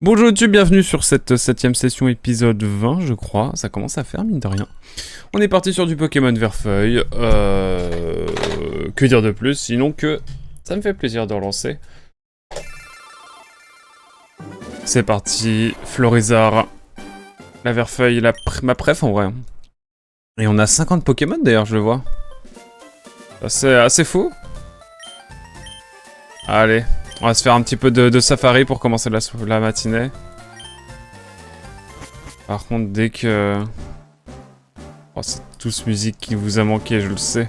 Bonjour YouTube, bienvenue sur cette 7ème session épisode 20 je crois, ça commence à faire mine de rien. On est parti sur du Pokémon Verfeuille, que dire de plus, sinon que ça me fait plaisir de relancer. C'est parti, Florizarre, la Verfeuille, ma préf en vrai. Et on a 50 Pokémon d'ailleurs, je le vois. C'est assez fou. Allez, on va se faire un petit peu de safari pour commencer la matinée. Par contre, dès que... Oh, c'est tous musique qui vous a manqué, je le sais.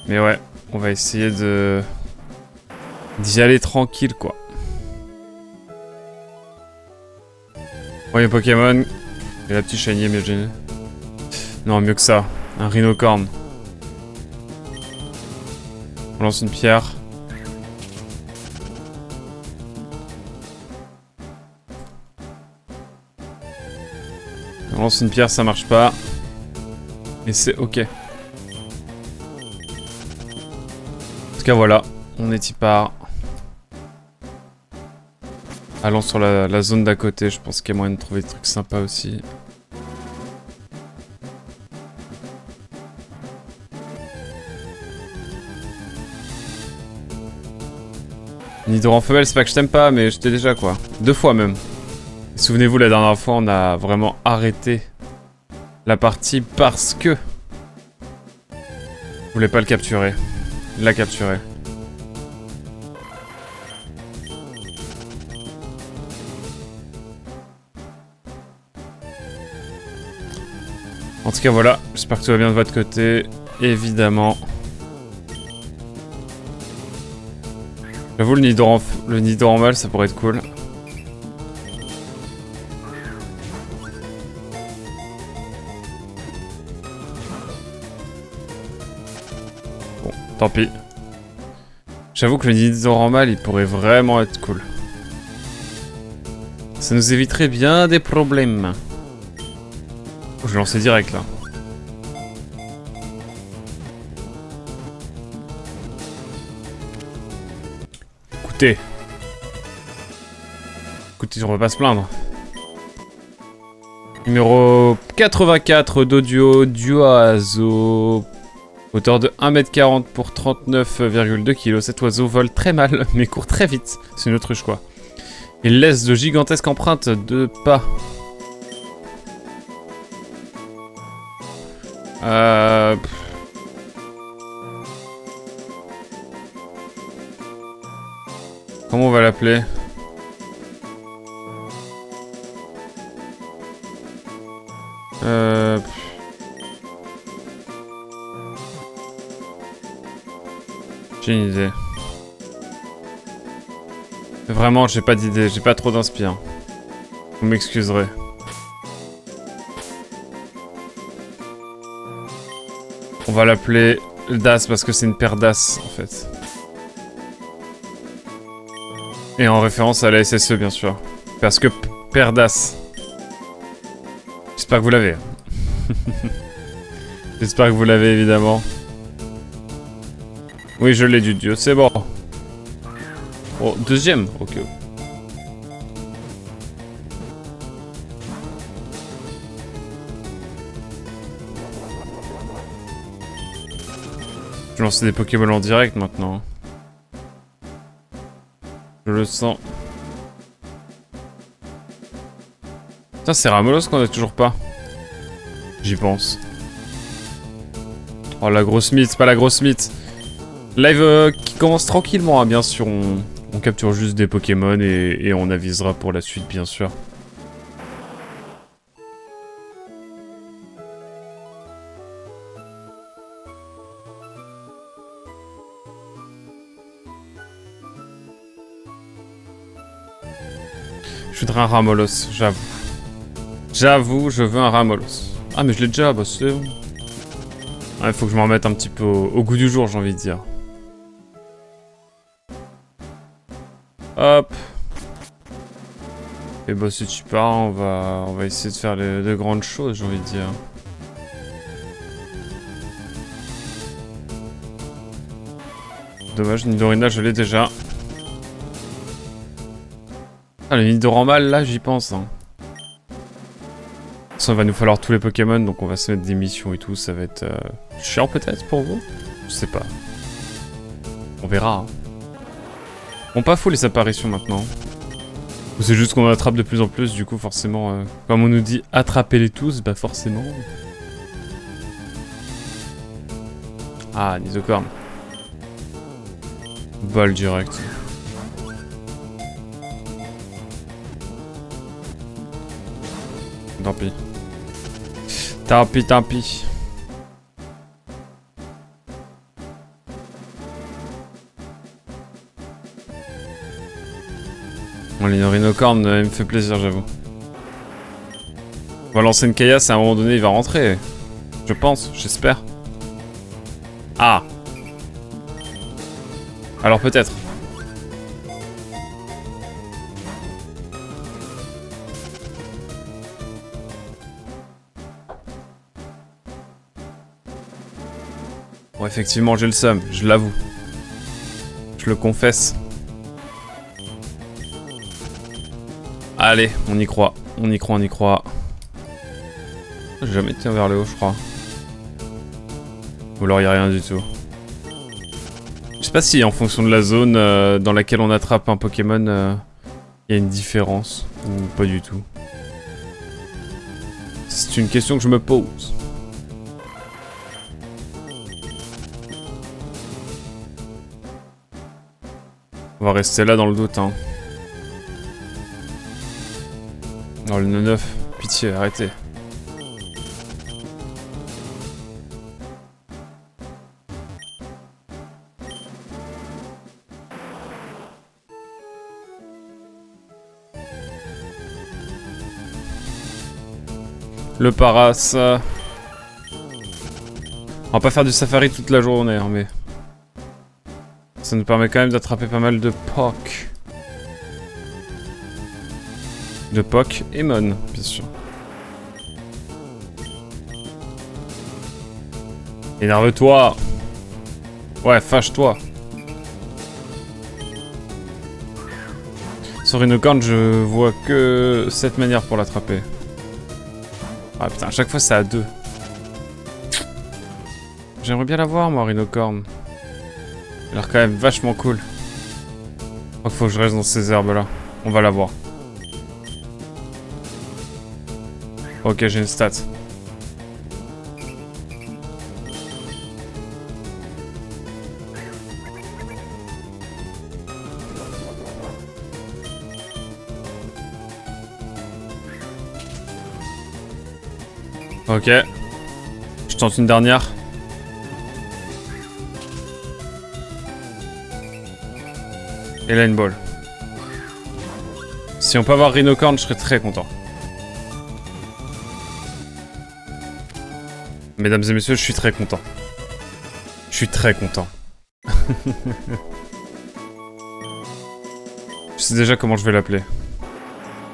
Mais ouais, on va essayer d'y aller tranquille, quoi. Premier Pokémon. Et la petite shiny, mais j'ai... Non, mieux que ça. Un rhinocorne. On lance une pierre. On lance une pierre, ça marche pas. Mais c'est ok. En tout cas, voilà. On est y part. Allons sur la zone d'à côté. Je pense qu'il y a moyen de trouver des trucs sympas aussi. Nidoran femelle, c'est pas que je t'aime pas, mais je t'ai déjà quoi. 2 fois même. Souvenez-vous, la dernière fois, on a vraiment arrêté la partie parce que... Je voulais pas le capturer. Il l'a capturé. En tout cas, voilà. J'espère que tout va bien de votre côté. Évidemment. J'avoue, le Nidoran mâle, ça pourrait être cool. Bon, tant pis. J'avoue que le Nidoran mâle, il pourrait vraiment être cool. Ça nous éviterait bien des problèmes. Oh, je vais lancer direct, là. Écoutez, on va pas se plaindre. Numéro 84 d'audio, Duoiseau. Hauteur de 1m40 pour 39,2 kg. Cet oiseau vole très mal, mais court très vite. C'est une autruche, quoi. Il laisse de gigantesques empreintes de pas. Comment on va l'appeler? J'ai une idée. Vraiment, j'ai pas d'idée, j'ai pas trop d'inspire. Vous m'excuserez. On va l'appeler Das parce que c'est une paire d'As en fait. Et en référence à la SSE bien sûr. Parce que paire d'As. J'espère que vous l'avez. J'espère que vous l'avez évidemment. Oui, je l'ai du dieu, c'est bon. Oh, deuxième, ok. Je vais lancer des Pokémon en direct maintenant. Je le sens. Putain, c'est Ramolos qu'on a toujours pas. J'y pense. Oh, la grosse mythe, pas la grosse mythe. Live qui commence tranquillement, hein, bien sûr. On capture juste des Pokémon et on avisera pour la suite, bien sûr. Je voudrais un Ramolos, j'avoue. J'avoue, je veux un Ramolos. Ah, mais je l'ai déjà, bah c'est bon. Ah, il faut que je m'en remette un petit peu au goût du jour, j'ai envie de dire. Hop. Et bah si tu pars, on va essayer de faire de grandes choses, j'ai envie de dire. Dommage, Nidorina, je l'ai déjà. Ah, le Nidoran là, j'y pense. Hein. Ça, il va nous falloir tous les Pokémon, donc on va se mettre des missions et tout. Ça va être chiant peut-être pour vous. Je sais pas. On verra. Hein. Bon, pas fou les apparitions maintenant. Ou c'est juste qu'on en attrape de plus en plus, du coup forcément, comme on nous dit attrapez-les tous, bah forcément. Ah, Nidocorn. Bol direct. Tant pis. Tant pis, tant pis. Bon, les Rhinocorn, il me fait plaisir, j'avoue. On va lancer une caillasse et à un moment donné, il va rentrer. Je pense, j'espère. Ah. Alors peut-être. Bon, effectivement, j'ai le seum, je l'avoue. Je le confesse. Allez, on y croit. On y croit, on y croit. J'ai jamais été vers le haut, je crois. Ou alors il n'y a rien du tout. Je sais pas si en fonction de la zone dans laquelle on attrape un Pokémon, il y a une différence. Ou pas du tout. C'est une question que je me pose. On va rester là dans le doute, hein. Non, le 9-9. Pitié, arrêtez. Le Paras. On va pas faire du safari toute la journée, hein, mais... Ça nous permet quand même d'attraper pas mal de POC. De POC et Mon, bien sûr. Énerve-toi. Ouais, fâche-toi. Sur Rhinocorn, je vois que cette manière pour l'attraper. Ah putain, à chaque fois c'est à 2. J'aimerais bien l'avoir moi, Rhinocorn. Il a l'air quand même vachement cool. Je crois qu'il faut que je reste dans ces herbes là. On va l'avoir. Ok, j'ai une stat. Ok. Je tente une dernière. Et là une ball. Si on peut avoir Rhinocorn, je serais très content. Mesdames et messieurs, je suis très content. Je suis très content. Je sais déjà comment je vais l'appeler.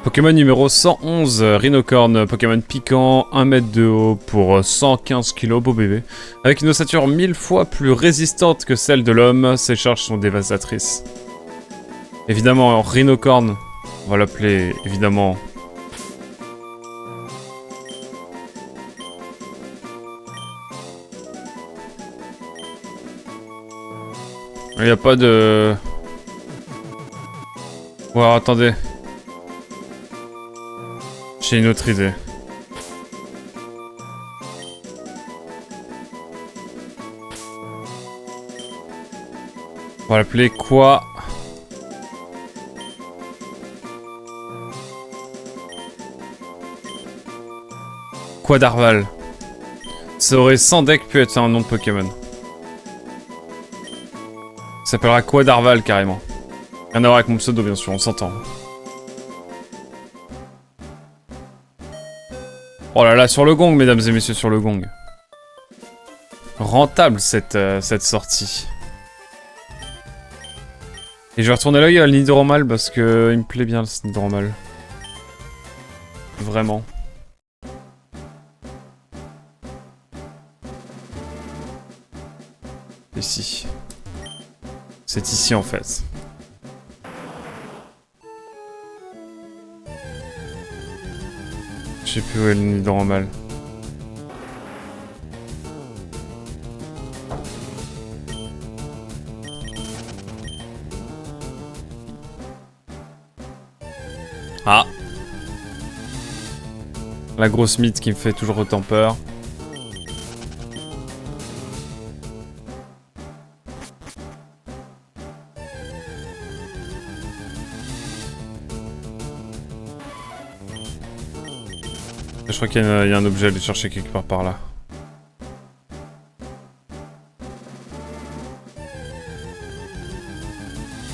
Pokémon numéro 111, Rhinocorn, Pokémon piquant, 1 mètre de haut pour 115 kg, beau bébé. Avec une ossature 1000 fois plus résistante que celle de l'homme, ses charges sont dévastatrices. Évidemment, Rhinocorn, on va l'appeler évidemment... Il n'y a pas de... Ouais, attendez. J'ai une autre idée. On va l'appeler quoi? Quadarval. Ça aurait sans deck pu être un nom de Pokémon. Ça s'appellera Quadarval carrément. Rien à voir avec mon pseudo bien sûr, on s'entend. Oh là là, sur le gong, mesdames et messieurs, sur le gong. Rentable cette sortie. Et je vais retourner l'œil à Nidoran parce que il me plaît bien ce Nidoran. Vraiment. Ici. C'est ici en fait. Je sais plus où est le nid normal. Ah! La grosse mythe qui me fait toujours autant peur. Je crois qu'il y a un objet à aller chercher quelque part par là.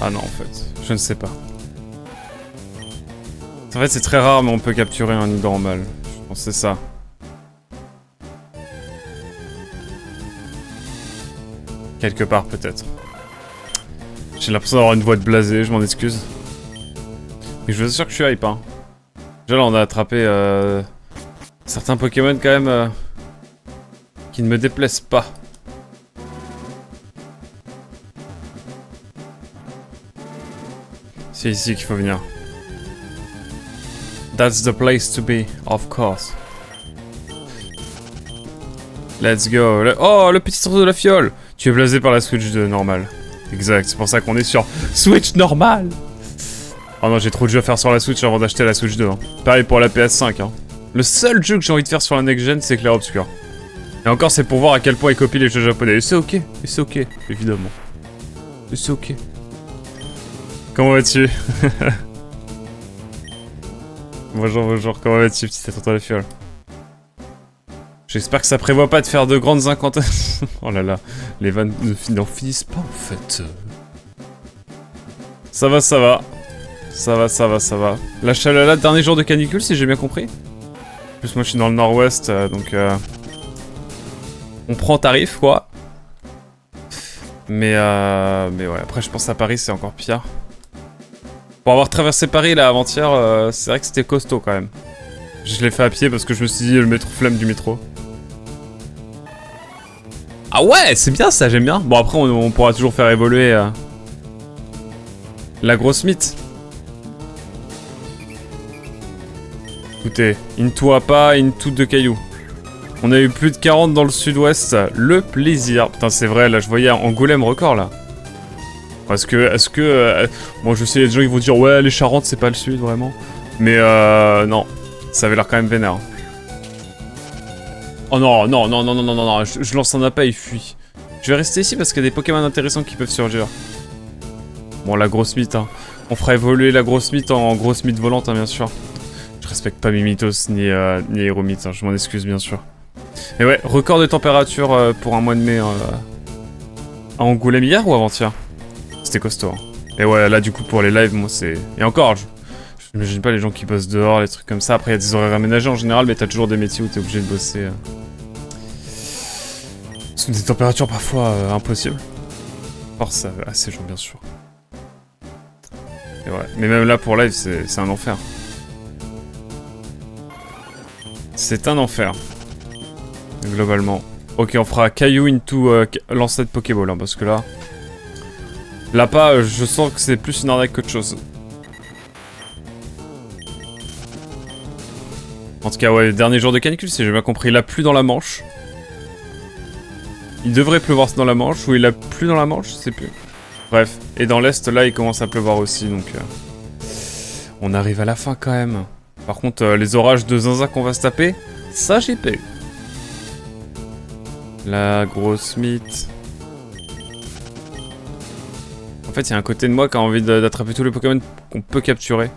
Ah non, en fait, je ne sais pas. En fait, c'est très rare, mais on peut capturer un nid normal. Je pense que c'est ça. Quelque part, peut-être. J'ai l'impression d'avoir une voix de blasé, je m'en excuse. Mais je vous assure que je suis hype, hein. Déjà, là, on a attrapé certains Pokémon, quand même, qui ne me déplaisent pas. C'est ici qu'il faut venir. That's the place to be, of course. Let's go. Oh, le petit tour de la fiole. Tu es blasé par la Switch de normal. Exact, c'est pour ça qu'on est sur Switch normal. Oh non, j'ai trop de jeux à faire sur la Switch avant d'acheter la Switch 2. Hein. Pareil pour la PS5. Hein. Le seul jeu que j'ai envie de faire sur la next-gen, c'est Clair Obscur. Et encore, c'est pour voir à quel point il copie les jeux japonais. Et c'est ok, évidemment. Et c'est ok. Comment vas-tu? Bonjour, comment vas-tu, petit tour de la fiole? J'espère que ça prévoit pas de faire de grandes incantations. Oh là là, les vannes n'en finissent pas en fait. Ça va. Ça va. La chaleur, dernier jour de canicule si j'ai bien compris. En plus moi je suis dans le nord-ouest, donc on prend tarif quoi. Mais ouais, après je pense à Paris c'est encore pire. Pour avoir traversé Paris là avant-hier, c'est vrai que c'était costaud quand même. Je l'ai fait à pied parce que je me suis dit le métro flemme du métro. Ah ouais, c'est bien ça, j'aime bien. Bon après on pourra toujours faire évoluer la grosse mythe. Écoutez, into Appa, into de cailloux. On a eu plus de 40 dans le sud-ouest, le plaisir. Putain c'est vrai, là je voyais Angoulême record là. Est-ce que bon je sais, il y a des gens qui vont dire ouais les Charentes c'est pas le sud vraiment. Mais non, ça avait l'air quand même vénère. Oh non, je lance un appât, il fuit. Je vais rester ici parce qu'il y a des Pokémon intéressants qui peuvent surgir. Bon, la grosse mythe, hein. On fera évoluer la grosse mythe en grosse mythe volante, hein, bien sûr. Je respecte pas Mimitos ni Aéromythe, hein, je m'en excuse, bien sûr. Et ouais, record de température pour un mois de mai à Angoulême hier ou avant-hier? C'était costaud. Hein. Et ouais, là, du coup, pour les lives, moi, c'est... Et encore, je n'imagine pas les gens qui bossent dehors, les trucs comme ça. Après, il y a des horaires aménagés en général, mais t'as toujours des métiers où t'es obligé de bosser. Sous des températures parfois impossibles. Force à ces gens, bien sûr. Et ouais. Mais même là, pour live, c'est un enfer. C'est un enfer. Globalement. Ok, on fera caillou into lancer de Pokéball, hein, parce que là... Là-bas, je sens que c'est plus une arnaque qu'autre chose. En tout cas, ouais, dernier jour de canicule, si j'ai bien compris, il a plu dans la Manche. Il devrait pleuvoir dans la Manche, ou il a plu dans la Manche, je sais plus. Bref, et dans l'Est, là, il commence à pleuvoir aussi, donc... on arrive à la fin, quand même. Par contre, les orages de zinzin qu'on va se taper, ça, j'ai pas eu. La grosse mythe... En fait, il y a un côté de moi qui a envie d'attraper tous les Pokémon qu'on peut capturer.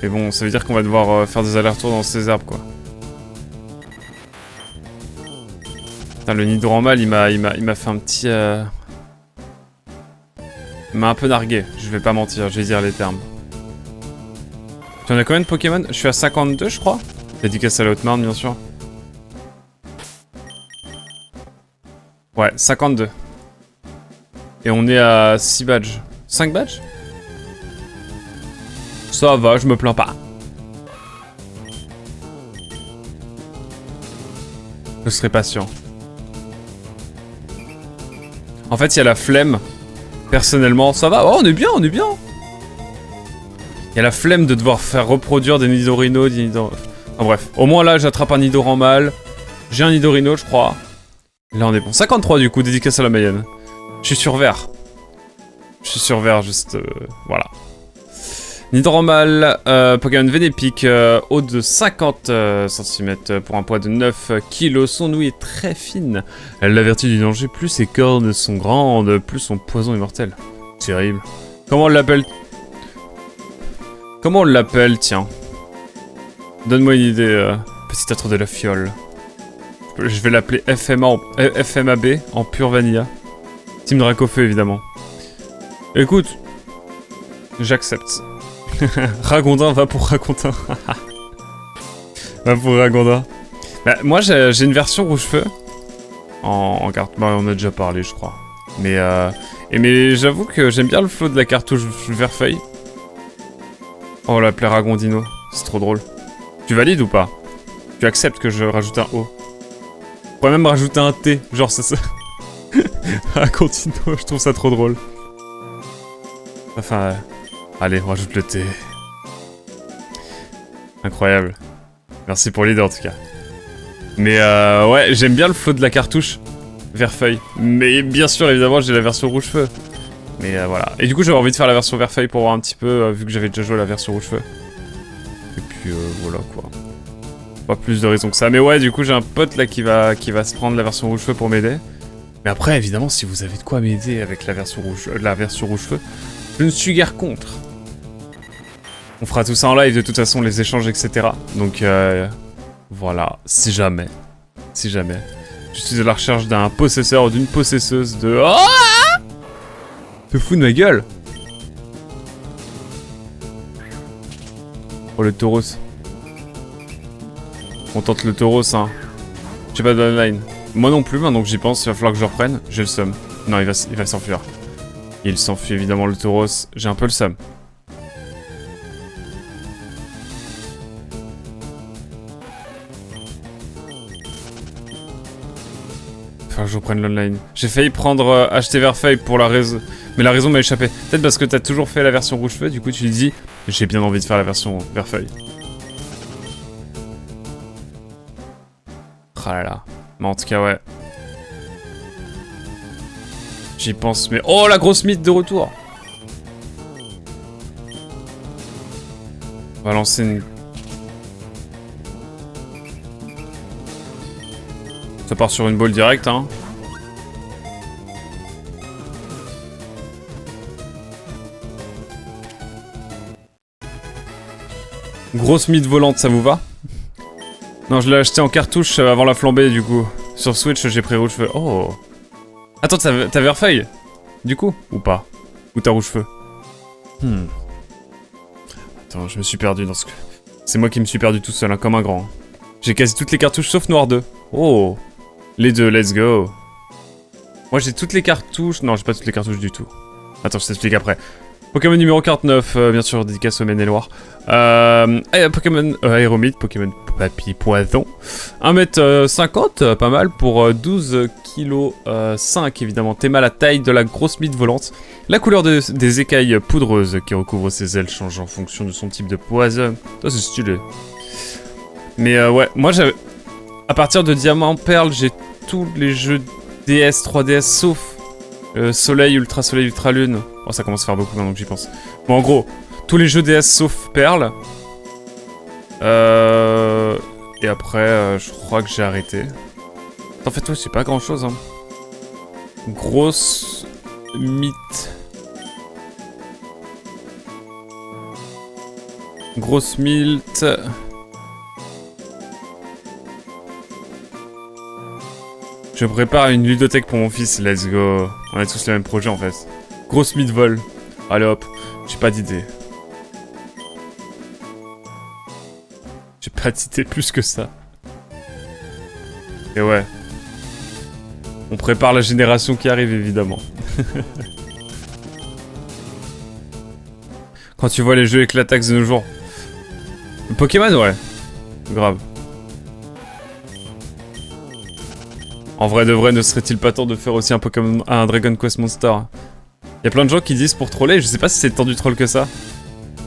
Mais bon, ça veut dire qu'on va devoir faire des allers-retours dans ces herbes, quoi. Putain, le Nidoranmal, il m'a fait un petit... Il m'a un peu nargué, je vais pas mentir, je vais dire les termes. Tu en as combien de Pokémon? Je suis à 52, je crois. Dédicace à la Haute-Marne, bien sûr. Ouais, 52. Et on est à 6 badges. 5 badges? Ça va, je me plains pas. Je serai patient. En fait, il y a la flemme. Personnellement, ça va. Oh, on est bien, Il y a la flemme de devoir faire reproduire des Nidorino, En bref, au moins là j'attrape un Nidoran. J'ai un Nidorino je crois. Là on est bon. 53 du coup, dédicace à la Mayenne. Je suis sur vert. Je suis sur vert juste... voilà. Nidoran, Pokémon Vénépique, haut de 50 cm pour un poids de 9 kg. Son ouïe est très fine. Elle l'avertit du danger, plus ses cornes sont grandes, plus son poison est mortel. Terrible. Comment on l'appelle? Comment on l'appelle, tiens? Donne-moi une idée, petit être de la fiole. Je vais l'appeler FMAB en pure vanilla. Team Dracofeu, évidemment. Écoute, j'accepte. Ragondin va pour Ragondin. Va pour Ragondin. Bah, moi, j'ai une version rouge-feu. En carte... Bah, on a déjà parlé, je crois. Mais j'avoue que j'aime bien le flow de la cartouche vert-feuille. Oh, on l'appelait Ragondino. C'est trop drôle. Tu valides ou pas? Tu acceptes que je rajoute un O? On pourrait même rajouter un T. Genre, ça... Ragondino, je trouve ça trop drôle. Enfin... allez, on rajoute le T. Incroyable. Merci pour l'idée en tout cas. Mais ouais, j'aime bien le flow de la cartouche vert-feuille. Mais bien sûr, évidemment, j'ai la version rouge-feu. Mais voilà. Et du coup, j'avais envie de faire la version vert-feuille pour voir un petit peu, vu que j'avais déjà joué la version rouge-feu. Et puis voilà quoi. Pas plus de raison que ça. Mais ouais, du coup, j'ai un pote là qui va se prendre la version rouge-feu pour m'aider. Mais après, évidemment, si vous avez de quoi m'aider avec la version rouge-feu, je ne suis guère contre. On fera tout ça en live de toute façon, les échanges, etc. Donc voilà, si jamais. Je suis à la recherche d'un possesseur ou d'une possesseuse de... Oh, te fous de ma gueule. Oh le tauros. On tente le tauros hein. J'ai pas de online. Moi non plus maintenant que j'y pense, il va falloir que je reprenne. J'ai le seum. Non il va s'enfuir. Il s'enfuit évidemment le tauros. J'ai un peu le seum. Enfin, je reprenne l'online. J'ai failli prendre acheter Verfeuille pour la raison. Mais la raison m'a échappé. Peut-être parce que t'as toujours fait la version rouge-feu, du coup tu dis j'ai bien envie de faire la version Verfeuille. Ah là là. Mais en tout cas, ouais. J'y pense, mais... Oh, la grosse mythe de retour. On va lancer une... Ça part sur une balle directe, hein. Grosse mythe volante, ça vous va? Non, je l'ai acheté en cartouche avant la flambée, du coup. Sur Switch, j'ai pris rouge-feu. Oh. Attends, t'as Verfeuille? Du coup? Ou pas? Ou t'as rouge-feu? Attends, je me suis perdu dans ce... C'est moi qui me suis perdu tout seul, hein, comme un grand. J'ai quasi toutes les cartouches sauf Noir 2. Oh. Les deux, let's go. Moi, j'ai toutes les cartouches... Non, j'ai pas toutes les cartouches du tout. Attends, je t'explique après. Pokémon numéro 49, bien sûr, dédicace au Maine-et-Loire. Pokémon Aéromite, Pokémon Papy Poison. 1m50, pas mal, pour 12 kg 5, évidemment. Théma la taille de la grosse mythe volante. La couleur des écailles poudreuses qui recouvrent ses ailes change en fonction de son type de poison. Ça, c'est stylé. Mais ouais, moi, j'avais... À partir de Diamant Perle, j'ai tous les jeux DS, 3DS, sauf... Soleil, Ultra Soleil, Ultra Lune. Oh, ça commence à faire beaucoup maintenant que j'y pense. Bon, en gros, tous les jeux DS sauf Perle. Et après, je crois que j'ai arrêté. En fait, ouais, c'est pas grand chose, hein. Grosse mythe. Grosse mythe. Je prépare une ludothèque pour mon fils, let's go. On a tous le même projet en fait. Grosse mythe vol. Allez hop, j'ai pas d'idée. J'ai pas d'idée plus que ça. Et ouais. On prépare la génération qui arrive évidemment. Quand tu vois les jeux avec l'attaque de nos jours. Pokémon ouais. Grave. En vrai de vrai, ne serait-il pas temps de faire aussi un Pokémon, un Dragon Quest Monster? Il y a plein de gens qui disent pour troller, je sais pas si c'est tant du troll que ça,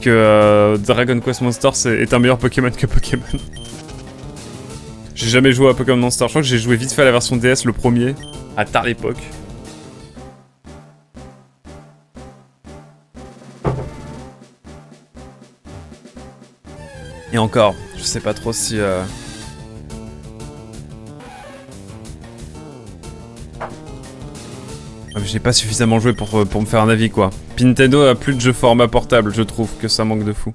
que Dragon Quest Monster est un meilleur Pokémon que Pokémon. J'ai jamais joué à Pokémon Monster. Je crois que j'ai joué vite fait à la version DS, le premier, à tard l'époque. Et encore, je sais pas trop si... J'ai pas suffisamment joué pour me faire un avis, quoi. Puis Nintendo a plus de jeux format portable, je trouve que ça manque de fou.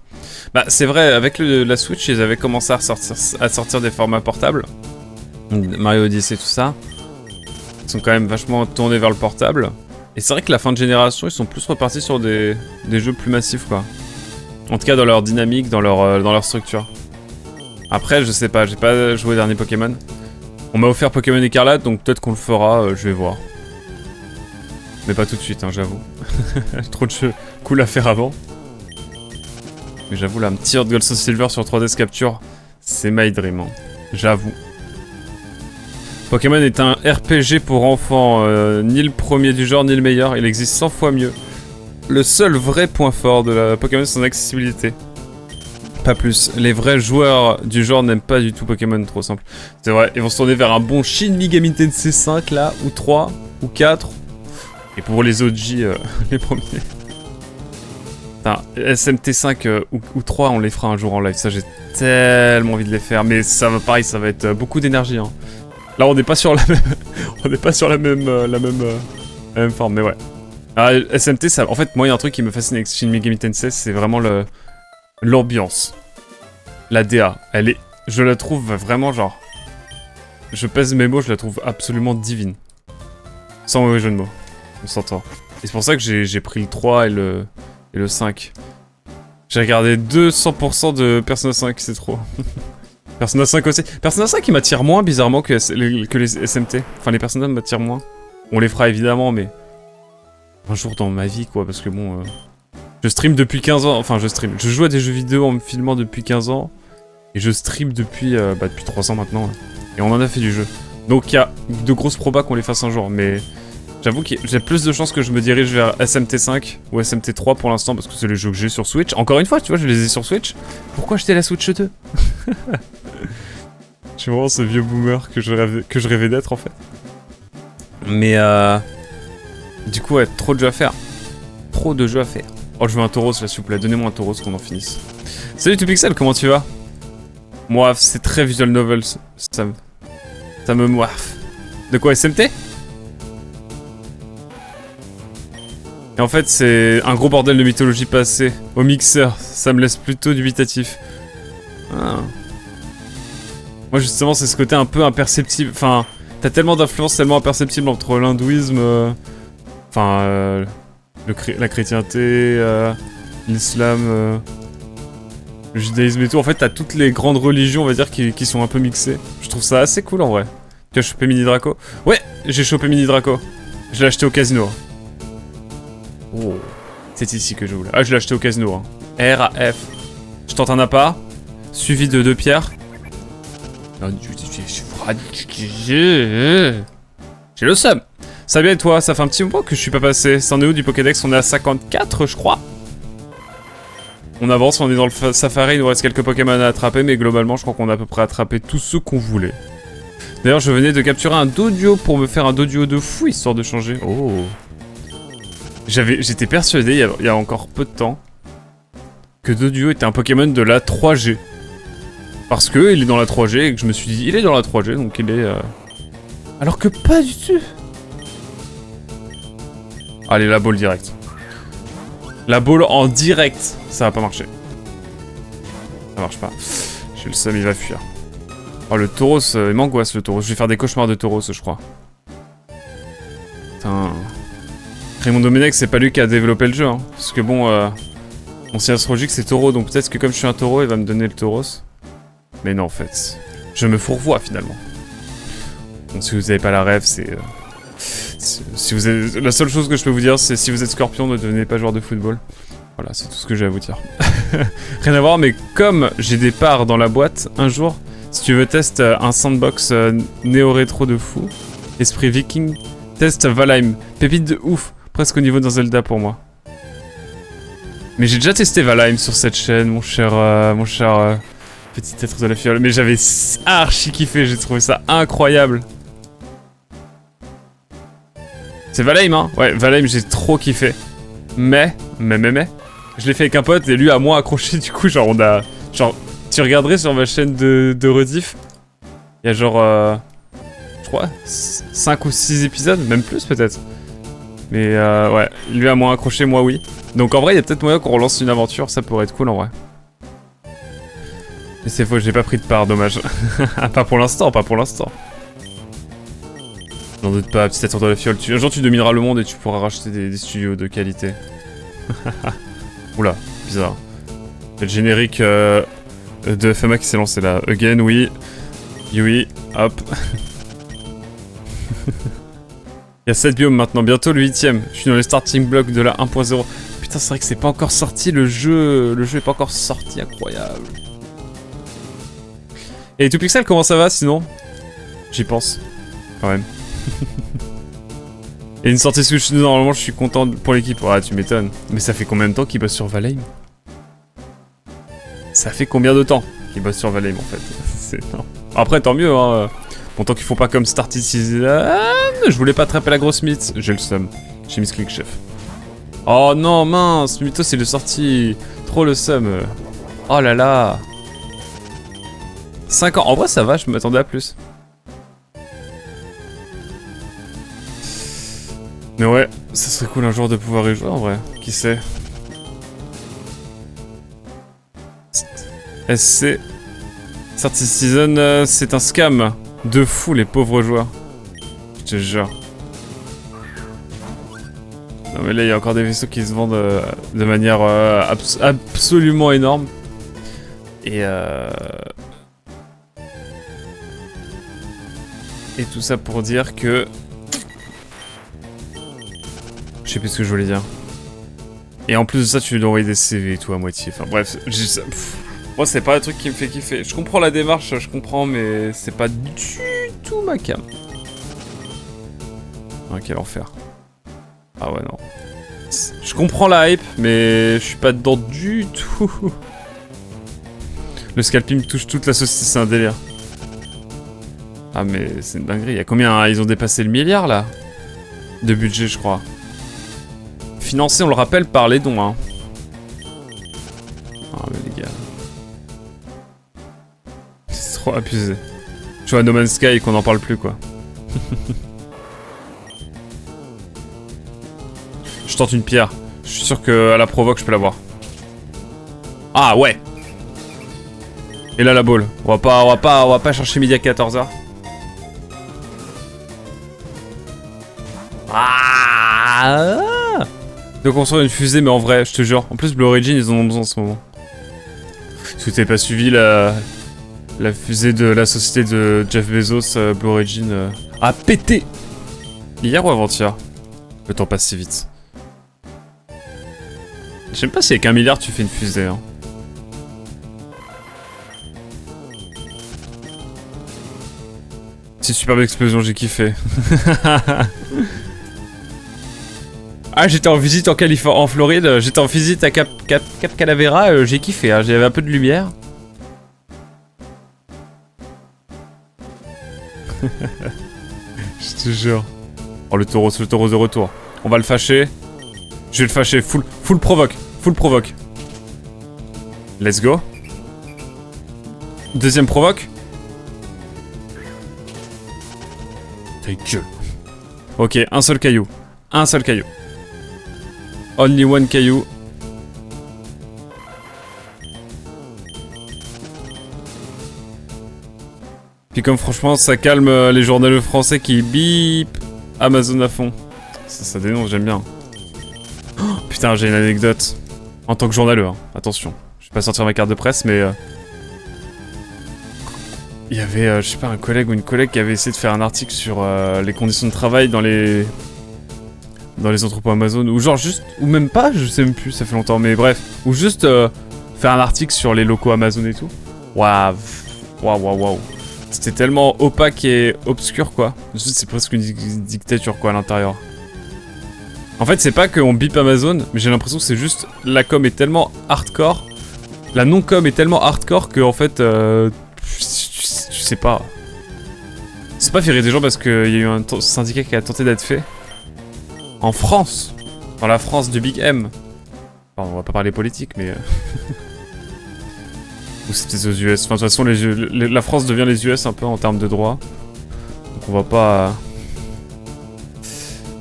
Bah, c'est vrai, avec la Switch, ils avaient commencé à sortir des formats portables. Mario Odyssey, tout ça. Ils sont quand même vachement tournés vers le portable. Et c'est vrai que la fin de génération, ils sont plus repartis sur des jeux plus massifs, quoi. En tout cas, dans leur dynamique, dans leur structure. Après, je sais pas, j'ai pas joué au dernier Pokémon. On m'a offert Pokémon Écarlate, donc peut-être qu'on le fera, je vais voir. Mais pas tout de suite, hein, j'avoue. Trop de jeux cool à faire avant. Mais j'avoue, là, un petit Heart Gold Soul Silver sur 3DS Capture, c'est my dream, hein. J'avoue. Pokémon est un RPG pour enfants, ni le premier du genre, ni le meilleur. Il existe 100 fois mieux. Le seul vrai point fort de la Pokémon, c'est son accessibilité. Pas plus. Les vrais joueurs du genre n'aiment pas du tout Pokémon, trop simple. C'est vrai, ils vont se tourner vers un bon Shin Megami Tensei 5, là, ou 3, ou 4. Et pour les OG, les premiers. Enfin, SMT5 ou 3, on les fera un jour en live. Ça, j'ai tellement envie de les faire. Mais ça va, pareil, ça va être beaucoup d'énergie. Hein. Là, on n'est pas sur la même, on n'est pas sur la même forme, mais ouais. Alors, SMT, ça, en fait, moi, il y a un truc qui me fascine avec Shin Megami Tensei, c'est vraiment l'ambiance. La DA, je la trouve vraiment genre. Je pèse mes mots, je la trouve absolument divine. Sans mauvais jeu de mots. On s'entend. Et c'est pour ça que j'ai pris le 3 et le 5. J'ai regardé 200% de Persona 5, c'est trop. Persona 5 aussi. Persona 5 il m'attire moins bizarrement que les SMT. Enfin les Persona m'attirent moins. On les fera évidemment mais... Un jour dans ma vie quoi parce que bon... Je stream depuis 15 ans. Enfin je stream. Je joue à des jeux vidéo en me filmant depuis 15 ans. Et je stream depuis 3 ans maintenant. Et on en a fait du jeu. Donc il y a de grosses probas qu'on les fasse un jour mais... J'avoue que j'ai plus de chances que je me dirige vers SMT5 ou SMT3 pour l'instant parce que c'est les jeux que j'ai sur Switch. Encore une fois, tu vois, je les ai sur Switch. Pourquoi acheter la Switch 2? Je suis vraiment ce vieux boomer que je rêvais d'être en fait. Mais du coup, ouais, trop de jeux à faire. Trop de jeux à faire. Oh, je veux un Tauros là, s'il vous plaît. Donnez-moi un Tauros qu'on en finisse. Salut Tupixel, comment tu vas? Moi, c'est très visual novel. Ça me moiffe. De quoi, SMT? Et en fait, c'est un gros bordel de mythologie passée. Au mixeur, ça me laisse plutôt dubitatif. Ah. Moi, justement, c'est ce côté un peu imperceptible. Enfin, t'as tellement d'influences tellement imperceptibles entre l'hindouisme, la chrétienté, l'islam, le judaïsme et tout. En fait, t'as toutes les grandes religions, on va dire, qui sont un peu mixées. Je trouve ça assez cool en vrai. Tu as chopé Mini Draco? Ouais, j'ai chopé Mini Draco. Je l'ai acheté au casino. Oh, c'est ici que je voulais. Ah, je l'ai acheté au casino. Hein. R, A, F. Je tente un appât, suivi de 2 pierres. J'ai le seum. Ça va bien et toi? Ça fait un petit moment que je suis pas passé. C'en est où du Pokédex? On est à 54, je crois. On avance, on est dans le safari. Il nous reste quelques Pokémon à attraper, mais globalement, je crois qu'on a à peu près attrapé tous ceux qu'on voulait. D'ailleurs, je venais de capturer un Doduo pour me faire un Doduo de fou, histoire de changer. Oh. J'étais persuadé, il y a encore peu de temps, que Doduo était un Pokémon de la 3G. Parce que il est dans la 3G et que je me suis dit, il est dans la 3G, donc il est... Alors que pas du tout. Allez, la balle direct. La balle en direct, ça va pas marcher. Ça marche pas. J'ai le seum, il va fuir. Oh, le Tauros, il m'angoisse le Tauros. Je vais faire des cauchemars de Tauros, je crois. Putain... Raymond Domenech, c'est pas lui qui a développé le jeu, hein. Parce que bon, mon signe astrologique c'est taureau, donc peut-être que comme je suis un taureau, il va me donner le tauros. Mais non, en fait, je me fourvoie finalement. Donc si vous avez pas la rêve, c'est... si vous avez... La seule chose que je peux vous dire, c'est si vous êtes scorpion, ne devenez pas joueur de football. Voilà, c'est tout ce que j'ai à vous dire. Rien à voir, mais comme j'ai des parts dans la boîte, un jour, si tu veux tester un sandbox néo-rétro de fou, esprit viking, teste Valheim, pépite de ouf. Presque au niveau d'un Zelda pour moi. Mais j'ai déjà testé Valheim sur cette chaîne, mon cher Petit être de la fiole. Mais j'avais archi kiffé, j'ai trouvé ça incroyable. C'est Valheim, hein? Ouais, Valheim, j'ai trop kiffé. Mais. Je l'ai fait avec un pote et lui a moins accroché, du coup, genre, on a. Genre, tu regarderais sur ma chaîne de rediff. Il y a genre. Je crois, 5 ou 6 épisodes, même plus peut-être. Mais ouais, lui a moins accroché, moi oui. Donc en vrai, il y a peut-être moyen qu'on relance une aventure, ça pourrait être cool en vrai. Mais c'est faux, j'ai pas pris de part, dommage. Pas pour l'instant, pas pour l'instant. J'en doute pas, petit être de la fiole. Un jour tu domineras le monde et tu pourras racheter des studios de qualité. Oula, bizarre. C'est le générique de FMA qui s'est lancé là. Again, oui. Oui, hop. Il y a 7 biomes maintenant, bientôt le 8ème. Je suis dans les starting blocks de la 1.0. Putain, c'est vrai que c'est pas encore sorti le jeu. Le jeu est pas encore sorti, incroyable. Et tout pixel, comment ça va sinon? J'y pense, quand même. Et une sortie Switch 2, normalement je suis content pour l'équipe. Ouais, tu m'étonnes. Mais ça fait combien de temps qu'il bosse sur Valheim? Ça fait combien de temps qu'il bosse sur Valheim en fait? Non. Après, tant mieux, hein. Bon, tant qu'ils font pas comme Started Season. Je voulais pas attraper la grosse mythe. J'ai le seum. J'ai mis ce click chef. Oh non, mince. Mythos, il est sorti. Trop le seum. Oh là là. 5 ans. En vrai, ça va, je m'attendais à plus. Mais ouais, ça serait cool un jour de pouvoir y jouer en vrai. Qui sait? SC. Started Season, c'est un scam. De fou, les pauvres joueurs. Je te jure. Non mais là, il y a encore des vaisseaux qui se vendent de manière absolument énorme. Et tout ça pour dire que... Je sais plus ce que je voulais dire. Et en plus de ça, tu dois envoyer des CV et tout à moitié. Enfin bref, moi c'est pas un truc qui me fait kiffer. Je comprends la démarche, je comprends, mais c'est pas du tout ma cam. Ah, quel enfer. Ah ouais, non. Je comprends la hype, mais je suis pas dedans du tout. Le scalping me touche toute la saucisse, c'est un délire. Ah mais c'est une dinguerie. Il y a combien hein? Ils ont dépassé le milliard là de budget, je crois. Financé, on le rappelle, par les dons, hein. Ah mais les gars. C'est trop abusé. Je joue à No Man's Sky et qu'on n'en parle plus, quoi. Je tente une pierre. Je suis sûr qu'à la provoque, je peux l'avoir. Ah ouais. Et là, la balle. On va pas chercher midi à 14h. Ah. Donc on sort une fusée, mais en vrai, je te jure. En plus, Blue Origin, ils en ont besoin en ce moment. Si vous n'avez pas suivi la fusée de la société de Jeff Bezos, Blue Origin, a pété. Hier ou avant-hier? Le temps passe si vite. Je sais même pas si avec 1 milliard tu fais une fusée. Hein. C'est superbe explosion, j'ai kiffé. Ah, j'étais en visite en Floride, j'étais en visite à Cap Calavera, j'ai kiffé, hein, j'avais un peu de lumière. Je te jure. Oh, le taureau de retour. On va le fâcher. Je vais le fâcher, full provoque. Let's go. Deuxième provoque. Ta gueule. Ok, un seul caillou. Only one caillou. Puis comme franchement ça calme les journaleux français qui bip Amazon à fond. Ça dénonce, j'aime bien. Oh, putain, j'ai une anecdote. En tant que journaleux, hein. Attention. Je vais pas sortir ma carte de presse, mais... Il y avait, je sais pas, un collègue ou une collègue qui avait essayé de faire un article sur les conditions de travail dans les entrepôts Amazon, ou genre juste, ou même pas, je sais même plus, ça fait longtemps, mais bref, ou juste faire un article sur les locaux Amazon et tout. Waouh. C'était tellement opaque et obscur, quoi. C'est presque une dictature, quoi, à l'intérieur. En fait, c'est pas qu'on bip Amazon, mais j'ai l'impression que c'est juste, la com est tellement hardcore La non-com est tellement hardcore que en fait, je sais pas. C'est pas virer des gens parce qu'il y a eu un syndicat qui a tenté d'être fait. En France, dans la France du Big M. Enfin, on va pas parler politique, mais... Ou c'était aux US. Enfin, de toute façon, la France devient les US un peu en termes de droit. Donc on va pas...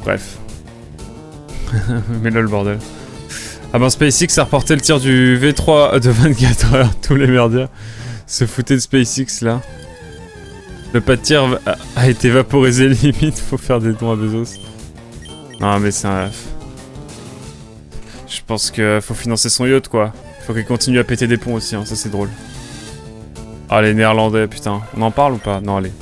Bref. Mais là, le bordel. Ah ben, SpaceX a reporté le tir du V3 de 24 heures. Tous les merdiens se foutaient de SpaceX, là. Le pas de tir a été vaporisé, limite. Faut faire des dons à Bezos. Non, mais c'est un... Je pense qu'il faut financer son yacht, quoi. Faut qu'il continue à péter des ponts aussi, hein. Ça c'est drôle. Ah, les Néerlandais, putain. On en parle ou pas? Non, allez.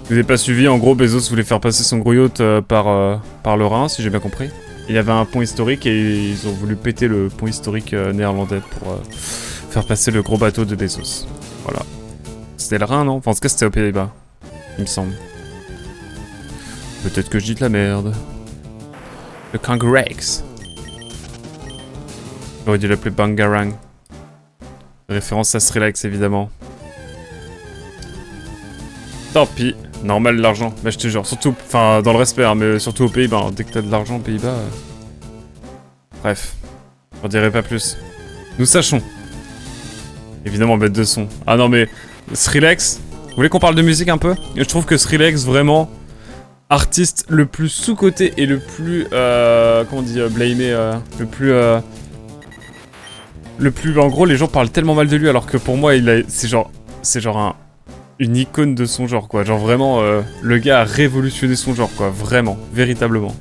Vous n'avez pas suivi, en gros, Bezos voulait faire passer son gros yacht par le Rhin, si j'ai bien compris. Il y avait un pont historique et ils ont voulu péter le pont historique néerlandais pour faire passer le gros bateau de Bezos. Voilà. C'était le Rhin, non? Enfin, en tout cas, c'était aux Pays-Bas. Il me semble. Peut-être que je dis de la merde. Le Kangarex. J'aurais dû l'appeler Bangarang. Référence à Srilex, évidemment. Tant pis. Normal, l'argent. Bah, je te jure. Surtout, enfin, dans le respect, hein, mais surtout aux Pays-Bas. Hein, dès que t'as de l'argent aux Pays-Bas... Bref. J'en dirai pas plus. Nous sachons. Évidemment, bête de son. Ah non, mais... Srilex. Vous voulez qu'on parle de musique un peu? Je trouve que Srilex, vraiment... Artiste le plus sous-coté et le plus... comment on dit? Blamé... Le plus... En gros, les gens parlent tellement mal de lui, alors que pour moi, c'est genre une icône de son genre, quoi. Genre vraiment, le gars a révolutionné son genre, quoi. Vraiment, véritablement.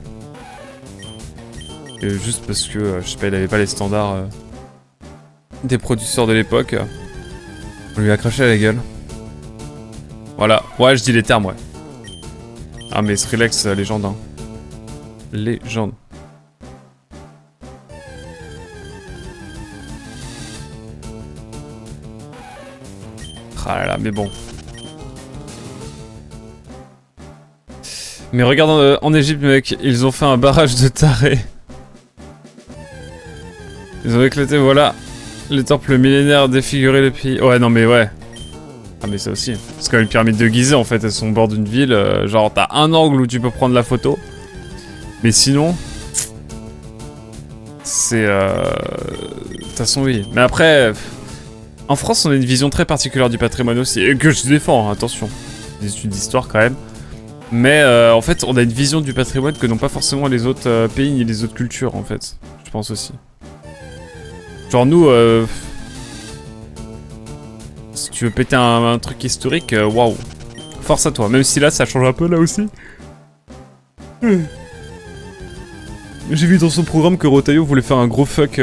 Et juste parce que, je sais pas, il avait pas les standards des producteurs de l'époque. On lui a craché à la gueule. Voilà. Ouais, je dis les termes, ouais. Ah, mais Srilex, légende, hein. Légende. Ah là là, mais bon. Mais regarde en Égypte, mec, ils ont fait un barrage de tarés. Ils ont éclaté, voilà. Les temples millénaires défiguraient le pays. Ouais, non, mais ouais. Ah, mais ça aussi. C'est comme les pyramides de Gizeh, en fait, elles sont au bord d'une ville. Genre, t'as un angle où tu peux prendre la photo. Mais sinon... C'est... De toute façon, oui. Mais après... En France, on a une vision très particulière du patrimoine aussi. Et que je défends, hein, attention. Des études d'histoire, quand même. Mais en fait, on a une vision du patrimoine que n'ont pas forcément les autres pays ni les autres cultures, en fait. Je pense aussi. Genre nous, si tu veux péter un truc historique, waouh. Force à toi, même si là, ça change un peu, là aussi. J'ai vu dans son programme que Rotaillot voulait faire un gros fuck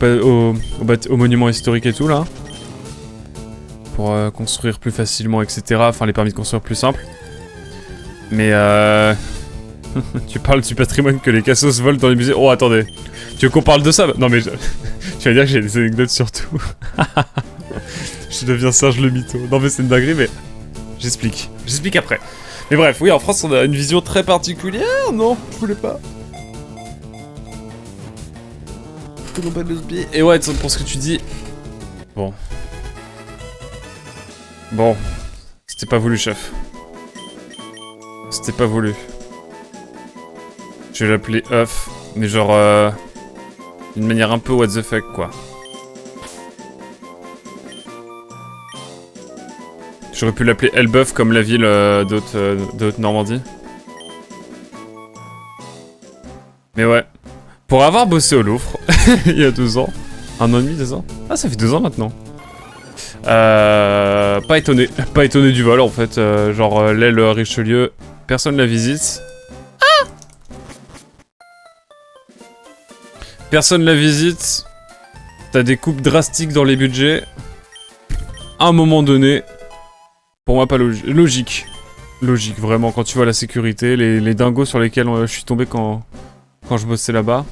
au monument historique et tout, là. Pour construire plus facilement, etc. Enfin, les permis de construire plus simples. Mais tu parles du patrimoine que les cassos volent dans les musées. Oh, attendez. Tu veux qu'on parle de ça? Non, mais tu vas dire que j'ai des anecdotes sur tout. Je deviens Serge le mytho. Non, mais c'est une dinguerie, mais j'explique. J'explique après. Mais bref, oui, en France, on a une vision très particulière. Non, je voulais pas. Et ouais, pour ce que tu dis... Bon. Bon. C'était pas voulu, chef. C'était pas voulu. Je vais l'appeler œuf, mais genre... d'une manière un peu what the fuck, quoi. J'aurais pu l'appeler Elbeuf comme la ville de Haute-Normandie. Mais ouais. Pour avoir bossé au Louvre, il y a 2 ans. 1 an et demi, 2 ans. Ah, ça fait 2 ans maintenant. Pas étonné. Pas étonné du vol, en fait. Genre, l'aile Richelieu, personne la visite. Ah! Personne la visite. T'as des coupes drastiques dans les budgets. À un moment donné. Pour moi, pas logique. Logique, vraiment, quand tu vois la sécurité, les dingos sur lesquels je suis tombé quand je bossais là-bas.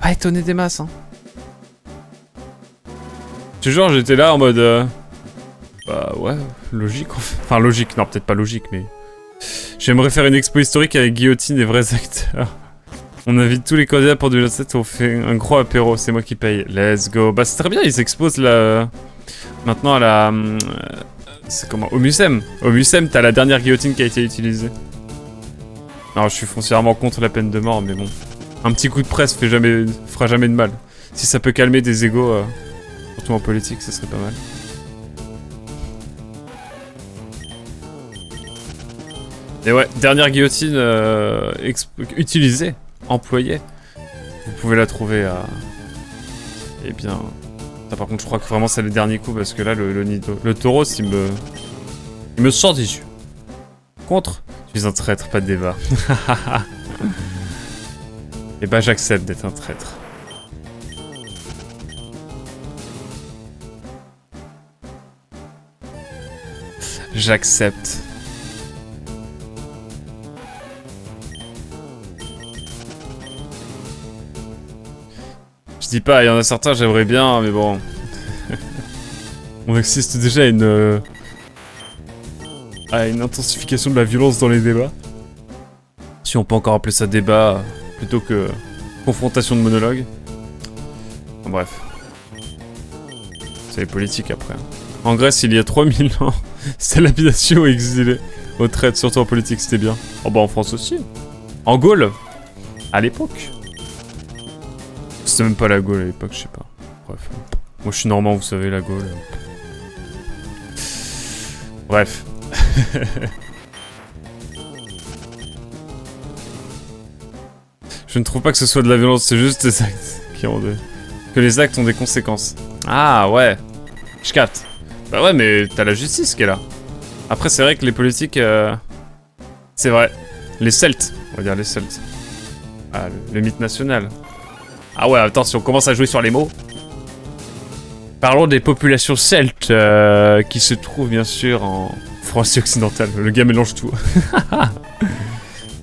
Pas étonné des masses, hein. Je te jure, j'étais là en mode... Bah ouais, logique en fait. Enfin, logique, non, peut-être pas logique, mais... J'aimerais faire une expo historique avec guillotine et vrais acteurs. On invite tous les candidats pour 2027, on fait un gros apéro, c'est moi qui paye. Let's go. Bah c'est très bien, ils s'exposent là... Maintenant à la... c'est comment? Au Mucem. Au Mucem, t'as la dernière guillotine qui a été utilisée. Alors je suis foncièrement contre la peine de mort, mais bon. Un petit coup de presse fera jamais de mal. Si ça peut calmer des égos, surtout en politique, ça serait pas mal. Et ouais, dernière guillotine utilisée, employée. Vous pouvez la trouver à... Eh bien... Ça, par contre, je crois que vraiment c'est le dernier coup parce que là, le taureau, il me sort des yeux. Contre, je suis un traître, pas de débat. Et bah, j'accepte d'être un traître. J'accepte. Je dis pas, il y en a certains, j'aimerais bien, mais bon. On assiste déjà à une intensification de la violence dans les débats. Si on peut encore appeler ça débat, plutôt que confrontation de monologue. Enfin, bref. C'est les politiques après. En Grèce, il y a 3000 ans, c'était lapidation exilée. Aux traites, surtout en politique, c'était bien. Oh bah en France aussi. En Gaule, à l'époque. C'était même pas la Gaule à l'époque, je sais pas. Bref. Moi je suis normand, vous savez, la Gaule. Bref. Je ne trouve pas que ce soit de la violence, c'est juste des actes qui ont que les actes ont des conséquences. Ah ouais. Je capte. Bah ouais, mais t'as la justice qui est là. Après, c'est vrai que les politiques... C'est vrai. Les Celtes. On va dire les Celtes. Ah, le mythe national. Ah ouais, attends, si on commence à jouer sur les mots... Parlons des populations celtes qui se trouvent bien sûr en France occidentale. Le gars mélange tout.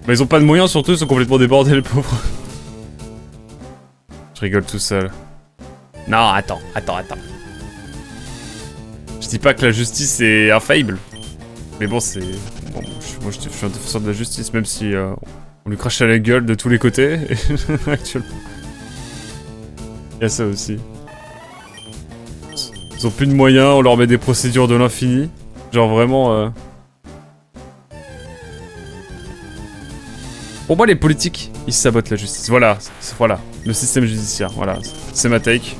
Mais ils ont pas de moyens, surtout, ils sont complètement débordés, les pauvres. Je rigole tout seul. Non, attends. Je dis pas que la justice est infaillible. Mais bon, c'est... Bon, moi, je suis un défenseur de la justice, même si on lui crache à la gueule de tous les côtés. Actuellement. Il y a ça aussi. Ils ont plus de moyens, on leur met des procédures de l'infini. Genre vraiment... Pour moi, les politiques, ils sabotent la justice. Voilà, voilà. Le système judiciaire, voilà. C'est ma take.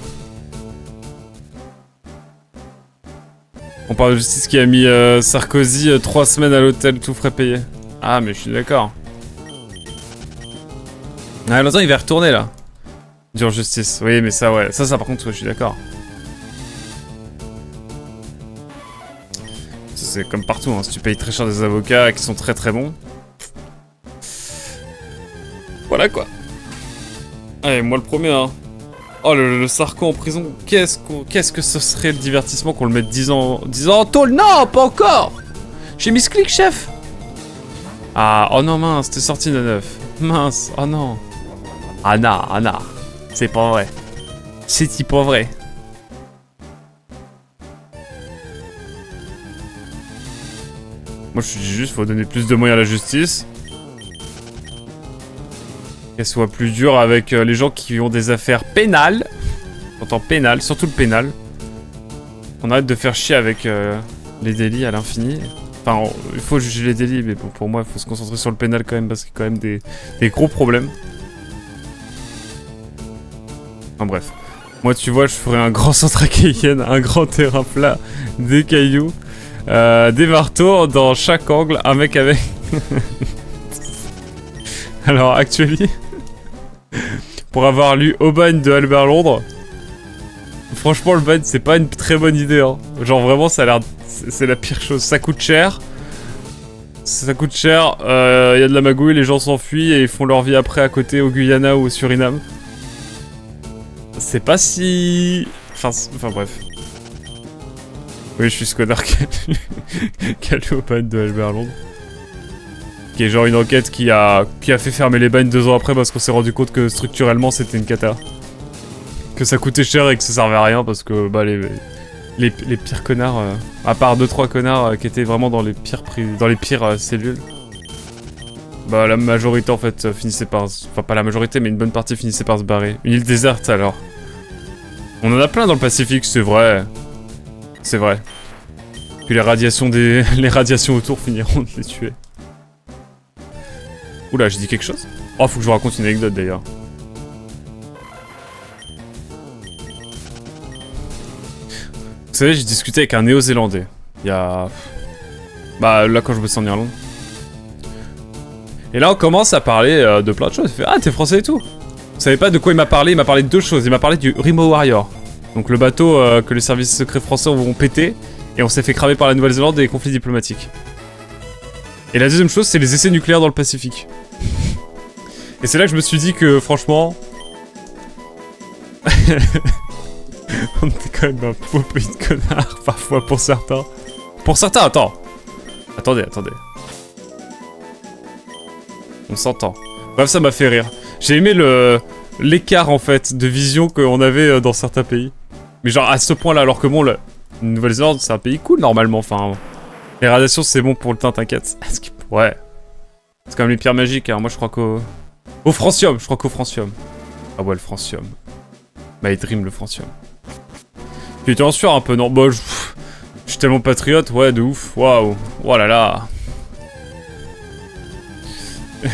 On parle de justice qui a mis Sarkozy 3 semaines à l'hôtel, tout frais payé. Ah, mais je suis d'accord. Ah, longtemps, il va retourner, là. Dure justice. Oui, mais ça, ouais. Ça, par contre, ouais, je suis d'accord. C'est comme partout, hein. Si tu payes très cher des avocats qui sont très très bons. Voilà quoi. Allez, moi le premier, hein. Oh, le Sarko en prison. Qu'est-ce que ce serait le divertissement qu'on le mette 10 ans en tôle? Non, pas encore. J'ai mis ce clic, chef. Ah, oh non, mince, t'es sorti de neuf. Mince, oh non. Anna. C'est pas vrai. C'est pas vrai. Moi je dis juste, faut donner plus de moyens à la justice. Qu'elle soit plus dure avec les gens qui ont des affaires pénales. J'entends pénal, surtout le pénal. On arrête de faire chier avec les délits à l'infini. Enfin, il faut juger les délits, mais bon, pour moi, il faut se concentrer sur le pénal quand même, parce qu'il y a quand même des gros problèmes. Enfin bref. Moi, tu vois, je ferais un grand centre à Cayenne, un grand terrain plat, des cailloux, des marteaux dans chaque angle, un mec avec... Alors, actuellement, pour avoir lu Aubagne de Albert Londres, franchement, le bagne, c'est pas une très bonne idée. Hein. Genre, vraiment, ça a l'air... C'est la pire chose. Ça coûte cher. Ça coûte cher. Y a de la magouille, les gens s'enfuient et ils font leur vie après à côté au Guyana ou au Suriname. C'est pas si... Enfin bref. Oui, je suis ce connard qui a lu Aubagne de Albert Londres. Qui est genre une enquête qui a fait fermer les bagnes 2 ans après parce qu'on s'est rendu compte que structurellement c'était une cata. Que ça coûtait cher et que ça servait à rien parce que bah les pires connards, à part 2-3 connards qui étaient vraiment dans les pires cellules. Bah la majorité en fait finissait par... Enfin pas la majorité mais une bonne partie finissait par se barrer. Une île déserte alors. On en a plein dans le Pacifique, c'est vrai. C'est vrai. Puis les radiations les radiations autour finiront de les tuer. Oula, j'ai dit quelque chose? Oh, faut que je vous raconte une anecdote d'ailleurs. Vous savez, j'ai discuté avec un néo-zélandais. Il y a... Bah là quand je bossais en Irlande. Et là on commence à parler de plein de choses. Il fait, ah t'es français et tout. Vous savez pas de quoi il m'a parlé de deux choses. Il m'a parlé du Rimo Warrior. Donc le bateau que les services secrets français vont péter. Et on s'est fait cramer par la Nouvelle-Zélande et les conflits diplomatiques. Et la deuxième chose c'est les essais nucléaires dans le Pacifique. Et c'est là que je me suis dit que franchement... on était quand même un peu de connards parfois pour certains. Pour certains, attends. Attendez. On s'entend. Bref, ça m'a fait rire. J'ai aimé l'écart en fait de vision qu'on avait dans certains pays. Mais genre à ce point-là, alors que bon, la Nouvelle-Zélande c'est un pays cool normalement. Enfin, les radiations c'est bon pour le teint, t'inquiète. Ouais. C'est quand même les pierres magiques. Hein. Moi je crois au francium. Je crois qu'au francium. Ah ouais, le francium. My dream, le francium. Tu étais en sueur un peu, non? Bah, je suis tellement patriote, ouais, de ouf. Waouh. Oh là là. Je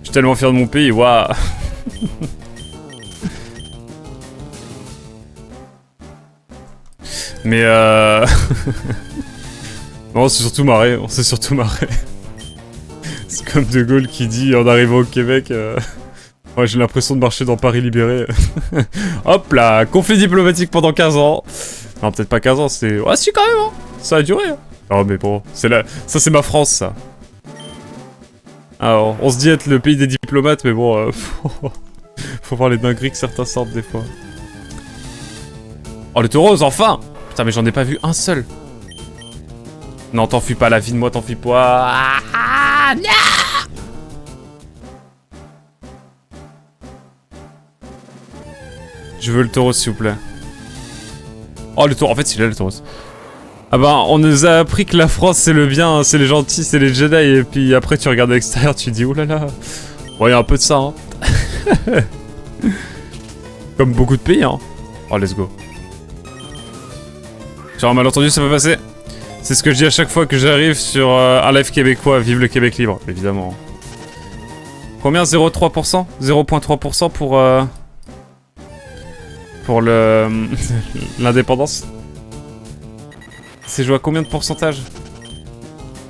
suis tellement fier de mon pays, waouh. Mais non, on s'est surtout marré, C'est comme De Gaulle qui dit en arrivant au Québec, ouais, j'ai l'impression de marcher dans Paris libéré. Hop là, conflit diplomatique pendant 15 ans. Non, peut-être pas 15 ans, c'est... Ah si, quand même, hein. Ça a duré, hein. Oh, mais bon, c'est là... Ça, c'est ma France, ça. Alors, on se dit être le pays des diplomates, mais bon, faut voir les dingueries que certains sortent des fois. Oh, le taureau, enfin. Putain, mais j'en ai pas vu un seul. Non, t'enfuis pas, la vie de moi, t'enfuis pas. Ah, non. Je veux le taureau, s'il vous plaît. Oh, le taureau, en fait, il est là, le taureau. Ah bah, on nous a appris que la France, c'est le bien, c'est les gentils, c'est les Jedi, et puis après, tu regardes à l'extérieur, tu dis, oulala. Ouais, y a un peu de ça, hein. Comme beaucoup de pays, hein. Oh, let's go. Sur un malentendu, ça peut passer. C'est ce que je dis à chaque fois que j'arrive sur un live québécois. Vive le Québec libre, évidemment. Combien? 0,3%? 0,3% pour le... l'indépendance. C'est joué à combien de pourcentage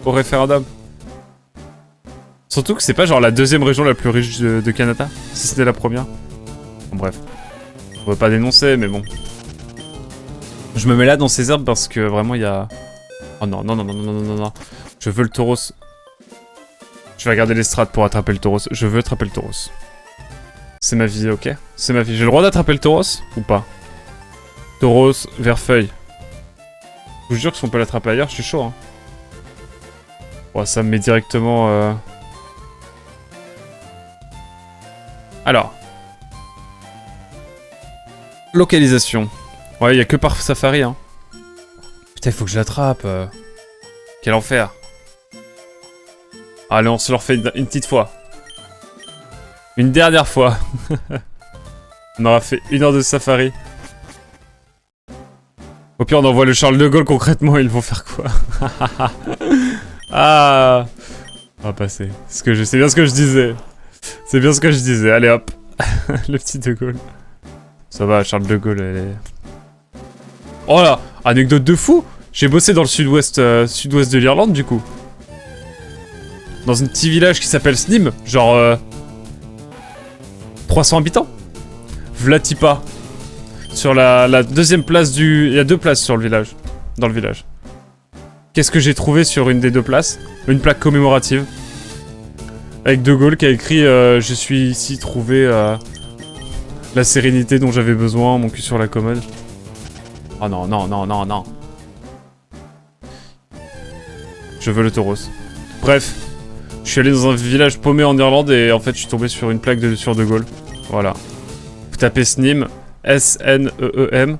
au référendum? Surtout que c'est pas genre la deuxième région la plus riche de Canada, si c'était la première. Bon, bref. On va pas dénoncer, mais bon. Je me mets là dans ces herbes parce que vraiment il y a... Oh non. Je veux le taureau. Je vais regarder les strats pour attraper le taureau. Je veux attraper le taureau. C'est ma vie, ok? C'est ma vie. J'ai le droit d'attraper le taureau ou pas? Taureau, vert feuille. Je vous jure que si on peut l'attraper ailleurs, je suis chaud. Hein. Ouais, ça me met directement... Alors. Localisation. Ouais, il y a que par Safari, hein. Putain, il faut que je l'attrape. Quel enfer. Allez, on se le refait une petite fois. Une dernière fois. On aura fait 1 heure de Safari. Au pire, on envoie le Charles de Gaulle concrètement, ils vont faire quoi? Ah. On va passer. C'est bien ce que je disais. C'est bien ce que je disais. Allez hop. Le petit de Gaulle. Ça va, Charles de Gaulle, elle est... Oh là, anecdote de fou. J'ai bossé dans le sud-ouest de l'Irlande, du coup. Dans un petit village qui s'appelle Snim. Genre... 300 habitants. Vlatipa. Sur la deuxième place du... Il y a 2 places sur le village. Dans le village. Qu'est-ce que j'ai trouvé sur une des 2 places? Une plaque commémorative. Avec De Gaulle qui a écrit je suis ici trouvé la sérénité dont j'avais besoin, mon cul sur la commode. Oh non. Je veux le taureau. Bref. Je suis allé dans un village paumé en Irlande et en fait je suis tombé sur une plaque sur De Gaulle. Voilà. Vous tapez SNEEM, S-N-E-E-M,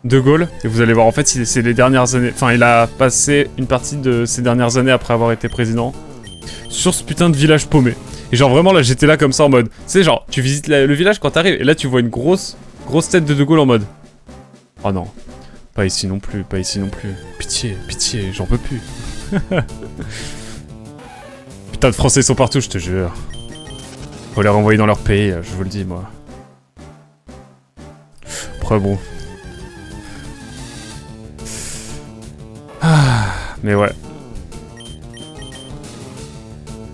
De Gaulle, et vous allez voir, en fait, c'est les dernières années... Enfin, il a passé une partie de ses dernières années après avoir été président sur ce putain de village paumé. Et genre vraiment là j'étais là comme ça en mode, tu sais genre tu visites le village quand t'arrives et là tu vois une grosse tête de Gaulle en mode, oh non, pas ici non plus, pas ici non plus, pitié, pitié, j'en peux plus. Putain de Français sont partout, je te jure. Faut les renvoyer dans leur pays, je vous le dis moi. Après bon. Ah, mais ouais.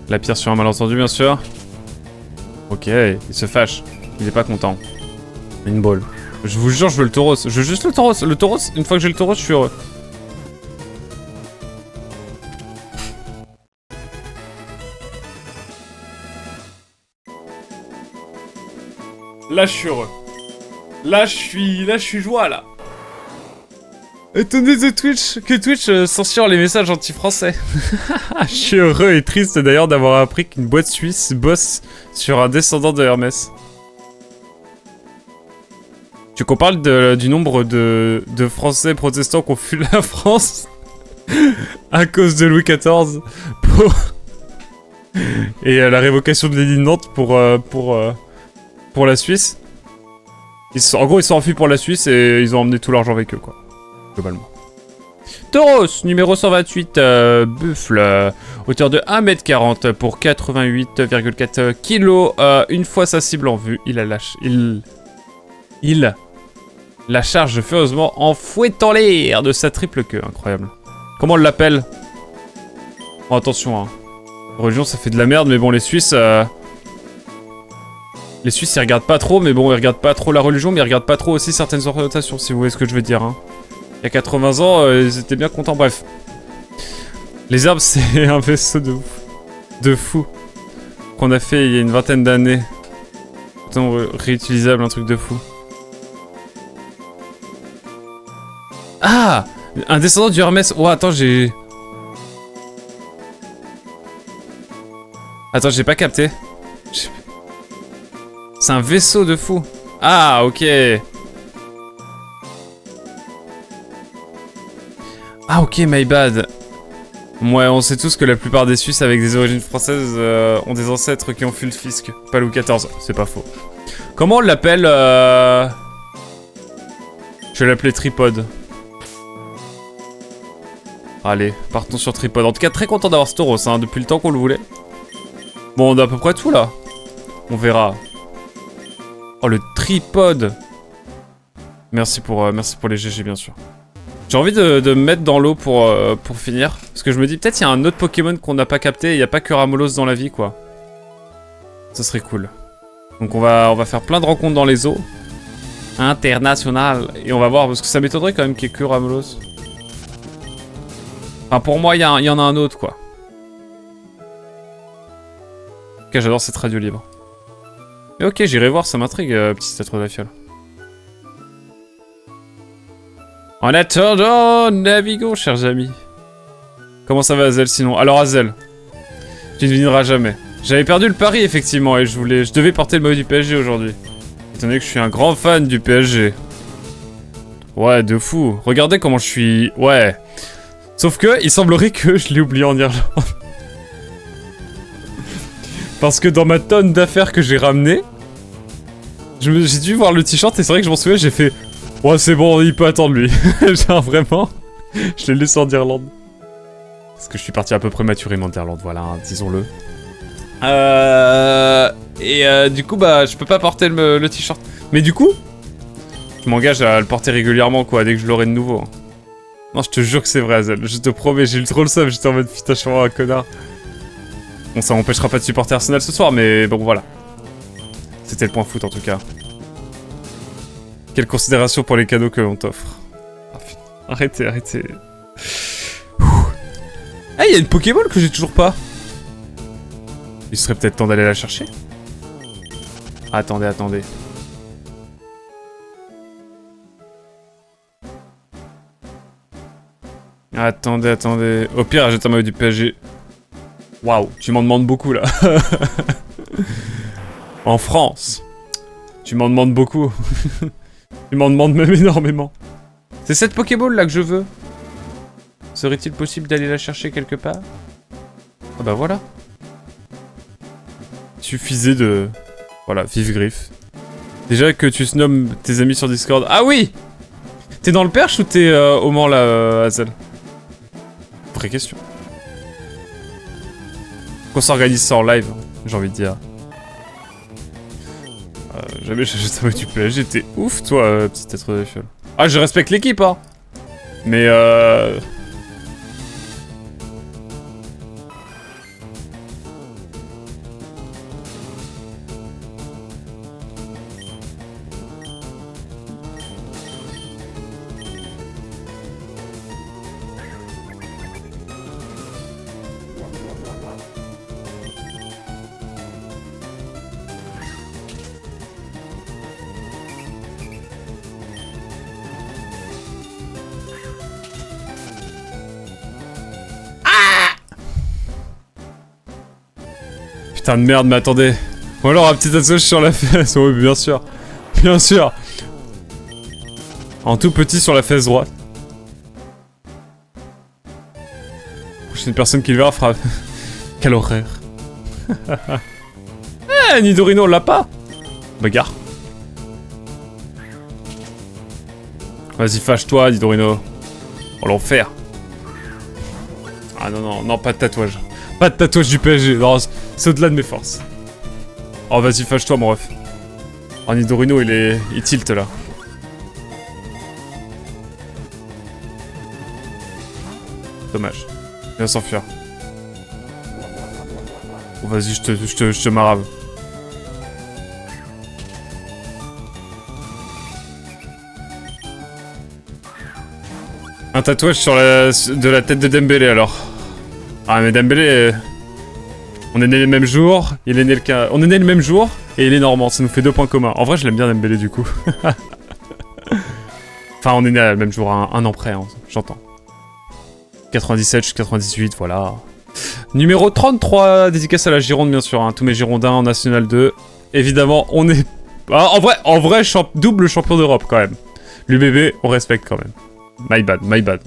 La pierre sur un malentendu, bien sûr. Ok, il se fâche. Il est pas content. Une balle. Je vous jure, je veux le tauros. Je veux juste le tauros. Le tauros, une fois que j'ai le tauros, je suis heureux. Là, je suis heureux. Là, je suis joie, là. Étonné de Twitch, que Twitch censure les messages anti-français. Je suis heureux et triste d'ailleurs d'avoir appris qu'une boîte suisse bosse sur un descendant de Hermès. Tu qu'on parle du nombre de Français protestants qui ont fui la France à cause de Louis XIV et la révocation de l'édit de Nantes pour la Suisse. En gros, ils sont enfuis pour la Suisse et ils ont emmené tout l'argent avec eux, quoi. Globalement. Tauros, numéro 128, buffle, hauteur de 1m40 pour 88,4 kg. Une fois sa cible en vue, il la charge furieusement en fouettant l'air de sa triple queue. Incroyable. Comment on l'appelle? Oh, attention, hein. Religion, ça fait de la merde, mais bon, les Suisses... Les Suisses, ils regardent pas trop, mais bon, ils regardent pas trop la religion, mais ils regardent pas trop aussi certaines orientations, si vous voyez ce que je veux dire, hein. Il y a 80 ans, ils étaient bien contents, bref. Les herbes, c'est un vaisseau de ouf. De fou. Qu'on a fait il y a une vingtaine d'années. Réutilisable, un truc de fou. Ah! Un descendant du Hermès. Oh, attends, j'ai... Attends, j'ai pas capté. C'est un vaisseau de fou. Ah, ok. Ah, ok, my bad. Ouais, on sait tous que la plupart des Suisses avec des origines françaises ont des ancêtres qui ont fui le fisc. Pas Louis XIV, c'est pas faux. Comment on l'appelle Je vais l'appeler Tripode. Allez, partons sur Tripode. En tout cas, très content d'avoir ce tauros, hein, depuis le temps qu'on le voulait. Bon, on a à peu près tout, là. On verra. Oh, le Tripode. Merci pour les GG, bien sûr. J'ai envie de me mettre dans l'eau pour finir. Parce que je me dis, peut-être il y a un autre Pokémon qu'on n'a pas capté. Il n'y a pas que Ramolos dans la vie, quoi. Ça serait cool. Donc on va faire plein de rencontres dans les eaux. International. Et on va voir, parce que ça m'étonnerait quand même qu'il n'y ait que Ramolos. Enfin, pour moi, il y en a un autre, quoi. Ok, j'adore cette radio libre. Mais ok, j'irai voir, ça m'intrigue, petit statue de la fiole. En attendant, naviguons, chers amis. Comment ça va, Azel, sinon? Alors, Azel, tu ne devineras jamais. J'avais perdu le pari, effectivement, et je devais porter le maillot du PSG aujourd'hui. Étant donné que je suis un grand fan du PSG. Ouais, de fou. Regardez comment je suis... Ouais. Sauf que, il semblerait que je l'ai oublié en Irlande. Parce que dans ma tonne d'affaires que j'ai ramené, j'ai dû voir le t-shirt et c'est vrai que je m'en souviens, j'ai fait... Ouais, c'est bon, il peut attendre lui. Genre vraiment, je l'ai laissé en Irlande. Parce que je suis parti un peu prématurément d'Irlande, voilà, hein, disons-le. Du coup, bah, je peux pas porter le t-shirt. Mais du coup, je m'engage à le porter régulièrement, quoi, dès que je l'aurai de nouveau. Non, je te jure que c'est vrai, Azel. Je te promets, j'ai eu trop le seum, j'étais en mode putain, je suis vraiment un connard. Bon, ça m'empêchera pas de supporter Arsenal ce soir, mais bon, voilà. C'était le point foot, en tout cas. Quelle considération pour les cadeaux que l'on t'offre. Ah, putain. Arrêtez, arrêtez. Ah, il y a une Pokéball que j'ai toujours pas. Il serait peut-être temps d'aller la chercher. Attendez, attendez. Attendez, attendez. Au pire, jette un maillot du PSG. Waouh, tu m'en demandes beaucoup là. En France. Tu m'en demandes beaucoup. Tu m'en demandes même énormément. C'est cette Pokéball là que je veux. Serait-il possible d'aller la chercher quelque part? Ah bah voilà. Il suffisait de... Voilà, vive griffe. Déjà que tu nommes tes amis sur Discord. Ah oui! T'es dans le perche ou t'es au Mans là, Hazel? Vraie question. Qu'on s'organise ça en live, j'ai envie de dire. Jamais j'ai jamais du PSG, t'es ouf toi, petit être de fiole. Ah, je respecte l'équipe, hein! Mais putain de merde, mais attendez. Ou alors un petit tatouage sur la fesse, oui bien sûr. Bien sûr. En tout petit sur la fesse droite. Prochaine personne qui le verra fera... Quel horreur. Eh, Nidorino, on l'a pas. Bagarre. Vas-y, fâche-toi, Nidorino. On va l'enfer. Ah non, non, non, pas de tatouage. Pas de tatouage du PSG, non, c'est au-delà de mes forces. Oh, vas-y, fâche-toi, mon ref. Oh, Nidorino, il tilt, là. Dommage. Il va s'enfuir. Oh, vas-y, je te marave. Un tatouage sur de la tête de Dembélé, alors. Ah, mais Dembélé... On est né le même jour, on est né le même jour, et il est normand, ça nous fait 2 points communs. En vrai, je l'aime bien Dembélé, du coup. Enfin, on est né le même jour, un an près, hein, j'entends. 97 jusqu'à 98, voilà. Numéro 33, dédicace à la Gironde, bien sûr, hein, tous mes Girondins en National 2. Évidemment, on est... Ah, en vrai double champion d'Europe, quand même. L'UBB, on respecte, quand même. My bad, my bad.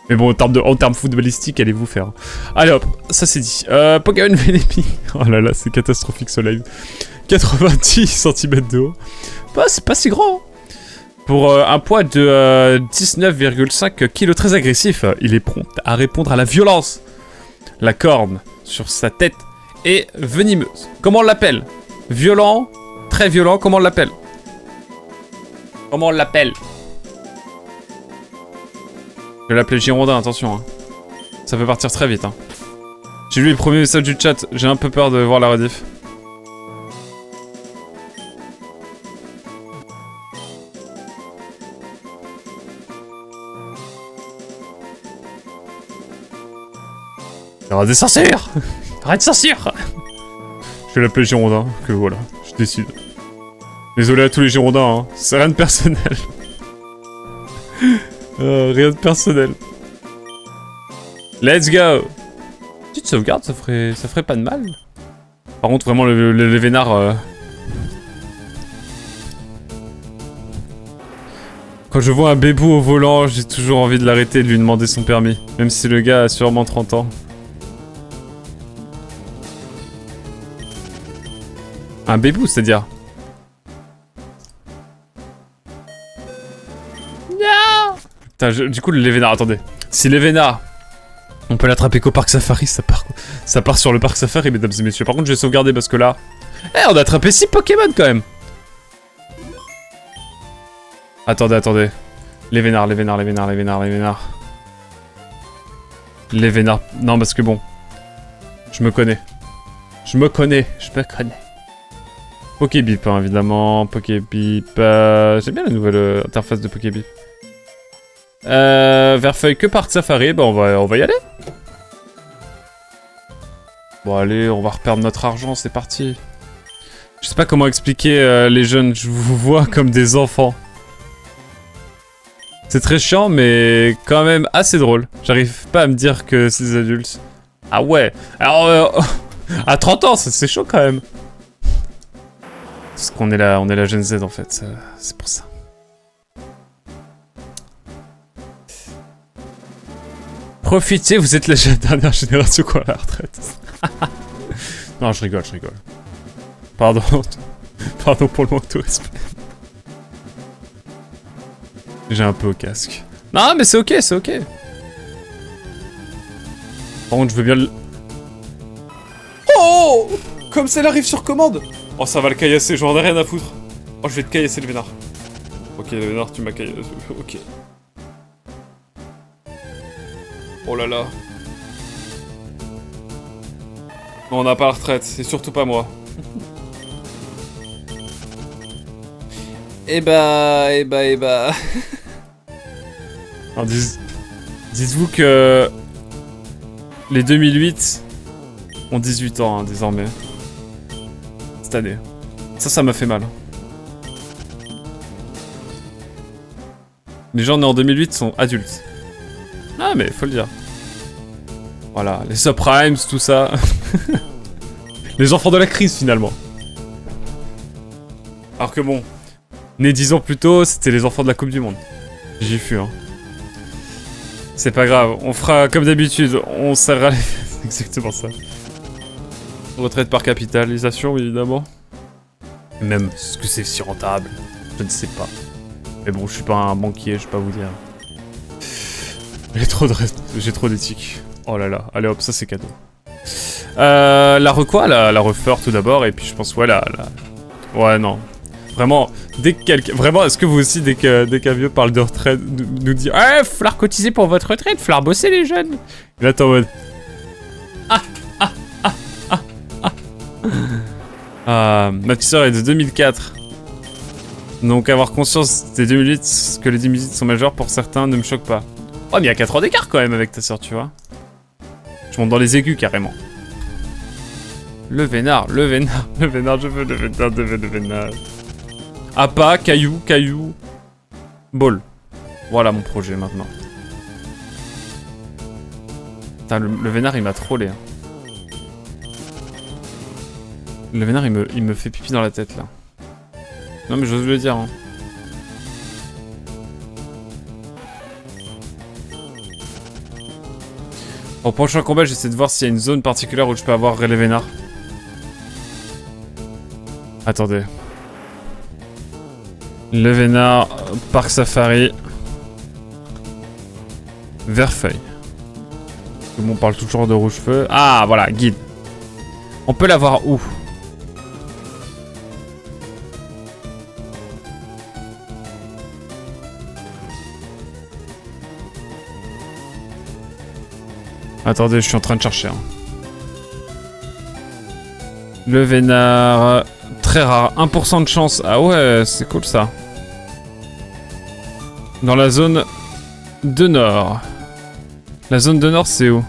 Mais bon, en termes footballistiques, allez-vous faire. Allez hop, ça c'est dit. Pokémon Vénépi. Oh là là, c'est catastrophique ce live. 90 cm de haut. Bah, c'est pas si grand. Hein. Pour un poids de 19,5 kg, très agressif, il est prompt à répondre à la violence. La corne sur sa tête est venimeuse. Comment on l'appelle? Violent, très violent, comment on l'appelle? Comment on l'appelle? Je vais l'appeler Girondin, attention. Hein. Ça peut partir très vite. Hein. J'ai lu le premier message du chat, j'ai un peu peur de voir la rediff. Arrête des censures. Arrête de censure. Je vais l'appeler Girondin, que voilà, je décide. Désolé à tous les Girondins, hein. C'est rien de personnel. Rien de personnel. Let's go. Petite sauvegarde, ça ferait pas de mal. Par contre, vraiment, le vénard... Quand je vois un bébou au volant, j'ai toujours envie de l'arrêter et de lui demander son permis. Même si le gars a sûrement 30 ans. Un bébou, c'est-à-dire? Non. Putain, du coup, les vénards, attendez. Si les vénards, on peut l'attraper qu'au parc safari, ça part sur le parc safari, mesdames et messieurs. Par contre, je vais sauvegarder parce que là... Eh, on a attrapé 6 Pokémon quand même. Attendez, attendez. Les vénards, les vénards, les vénards, les vénards, les vénards. Les vénards. Non, parce que bon. Je me connais. Je me connais. Pokébip, hein, évidemment. Pokébip. J'aime bien la nouvelle interface de Pokébip. Verfeuille que parc safari. Bah, on va y aller. Bon, allez, on va reperdre notre argent. C'est parti. Je sais pas comment expliquer les jeunes. Je vous vois comme des enfants. C'est très chiant, mais quand même assez drôle. J'arrive pas à me dire que c'est des adultes. Ah ouais. Alors, à 30 ans, c'est chaud quand même. Parce qu'on est on est la Gen Z en fait. C'est pour ça. Profitez, vous êtes la dernière génération qui a la retraite. Non, je rigole, je rigole. Pardon. Pardon pour le manque de respect. J'ai un peu au casque. Non, mais c'est ok, c'est ok. Par contre, je veux bien le... Oh! Comme ça, elle arrive sur commande. Oh, ça va le caillasser, j'en ai rien à foutre. Oh, je vais te caillasser le vénard. Ok, le vénard, tu m'as caillassé. Ok. Oh là là. Non, on n'a pas la retraite, c'est surtout pas moi. Eh bah... Alors, dites-vous que... Les 2008 ont 18 ans, hein, désormais. Cette année. Ça m'a fait mal. Les gens nés en 2008 sont adultes. Ah, mais faut le dire. Voilà, les subprimes, tout ça. Les enfants de la crise, finalement. Alors que bon, nés 10 ans plus tôt, c'était les enfants de la Coupe du Monde. J'y fus, hein. C'est pas grave, on fera comme d'habitude, on serrera les... C'est exactement ça. Retraite par capitalisation, évidemment. Même, est-ce que c'est si rentable? Je ne sais pas. Mais bon, je suis pas un banquier, je vais pas vous dire. J'ai trop d'éthique. Oh là là, allez hop, ça c'est cadeau. La requoi, la refer tout d'abord, et puis je pense, ouais, ouais, non. Vraiment, dès que quelqu'un... Vraiment, est-ce que vous aussi, dès qu'un vieux parle de retraite, nous dit « Ouais, falloir cotiser pour votre retraite, falloir bosser les jeunes !» Et là, t'es en mode... Ma petite sœur est de 2004. Donc avoir conscience des 2008, que les 2008 sont majeurs pour certains, ne me choque pas. Oh, mais il y a 4 ans d'écart quand même avec ta sœur, tu vois. Je monte dans les aigus, carrément. Le vénard, je veux le vénard. Appât, caillou, ball. Voilà mon projet maintenant. Putain, le vénard il m'a trollé. Hein. Le vénard il me fait pipi dans la tête là. Non mais j'ose le dire. Hein. Au prochain combat j'essaie de voir s'il y a une zone particulière où je peux avoir les vénards. Attendez. Le vénard, parc safari. Verfeuille. Tout le monde parle toujours de rouge-feu. Ah, voilà, guide. On peut l'avoir où? Attendez, je suis en train de chercher. Hein. Le vénard... Très rare, 1% de chance. Ah ouais, c'est cool ça. Dans la zone de nord. La zone de nord, c'est où?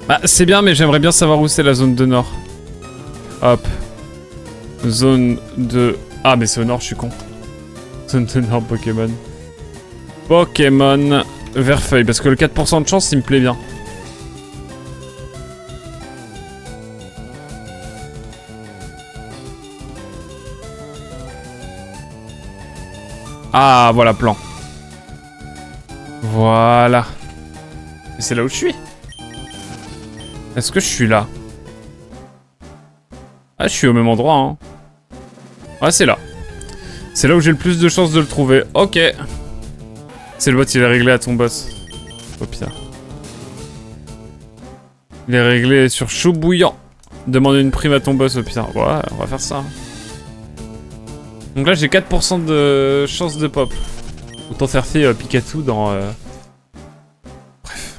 Bah, c'est bien, mais j'aimerais bien savoir où c'est la zone de nord. Hop. Zone de... Ah, mais c'est au nord, je suis con. Zone de nord Pokémon. Pokémon Verfeuille, parce que le 4% de chance, il me plaît bien. Ah, voilà, plan. Voilà. Et c'est là où je suis. Est-ce que je suis là? Ah, je suis au même endroit, hein. Ah, c'est là. C'est là où j'ai le plus de chances de le trouver. Ok. C'est le bot, il est réglé à ton boss. Oh, pire. Il est réglé sur chaud bouillant. Demande une prime à ton boss, au pire. Ouais, on va faire ça. Donc là, j'ai 4% de chance de pop. Autant faire fait Pikachu dans... Bref.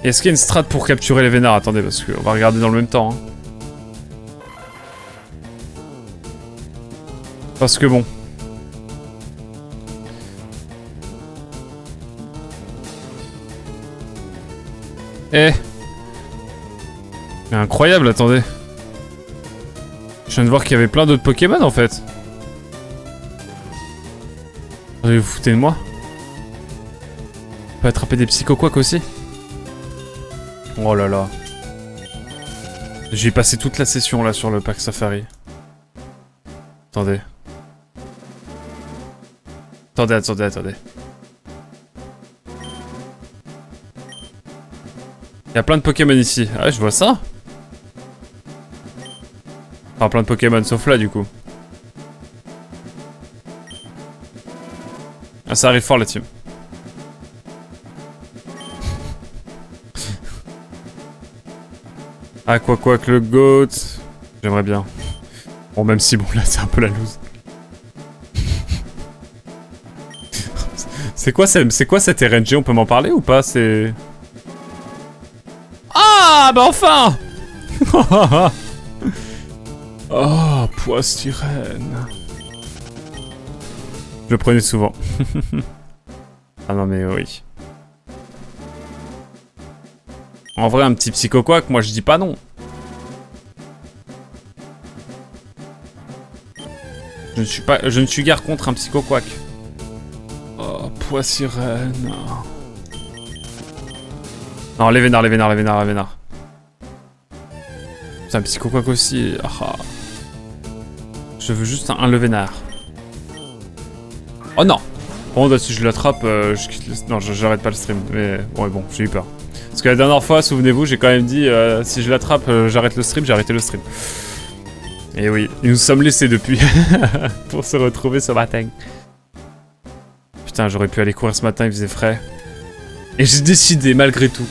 Et est-ce qu'il y a une strat pour capturer les vénards? Attendez, parce qu'on va regarder dans le même temps. Hein. Parce que bon... Eh! Mais incroyable, attendez. Je viens de voir qu'il y avait plein d'autres Pokémon, en fait. Vous vous foutez de moi? On peut attraper des psychoquacks aussi? Oh là là. J'ai passé toute la session là sur le pack Safari. Attendez. Attendez. Il y a plein de Pokémon ici. Ah, je vois ça. Enfin, plein de Pokémon, sauf là, du coup. Ah, ça arrive fort, la team. Ah, quoi que le GOAT. J'aimerais bien. Bon, même si, bon, là, c'est un peu la loose. C'est quoi cette RNG? On peut m'en parler ou pas? C'est... Ah, bah enfin. Oh, poissirène. Je le prenais souvent. Ah non mais oui. En vrai, un petit psychoquack, moi je dis pas non. Je ne suis guère contre un psychoquack. Oh, poissirène. Non, les vénards. C'est un psychoquack aussi. Ah. Je veux juste un levénard. Oh non! Bon, si je l'attrape, je quitte le... Non, j'arrête pas le stream. Mais bon, j'ai eu peur. Parce que la dernière fois, souvenez-vous, j'ai quand même dit si je l'attrape, j'arrête le stream, j'ai arrêté le stream. Et oui, nous sommes laissés depuis. Pour se retrouver ce matin. Putain, j'aurais pu aller courir ce matin, il faisait frais. Et j'ai décidé, malgré tout,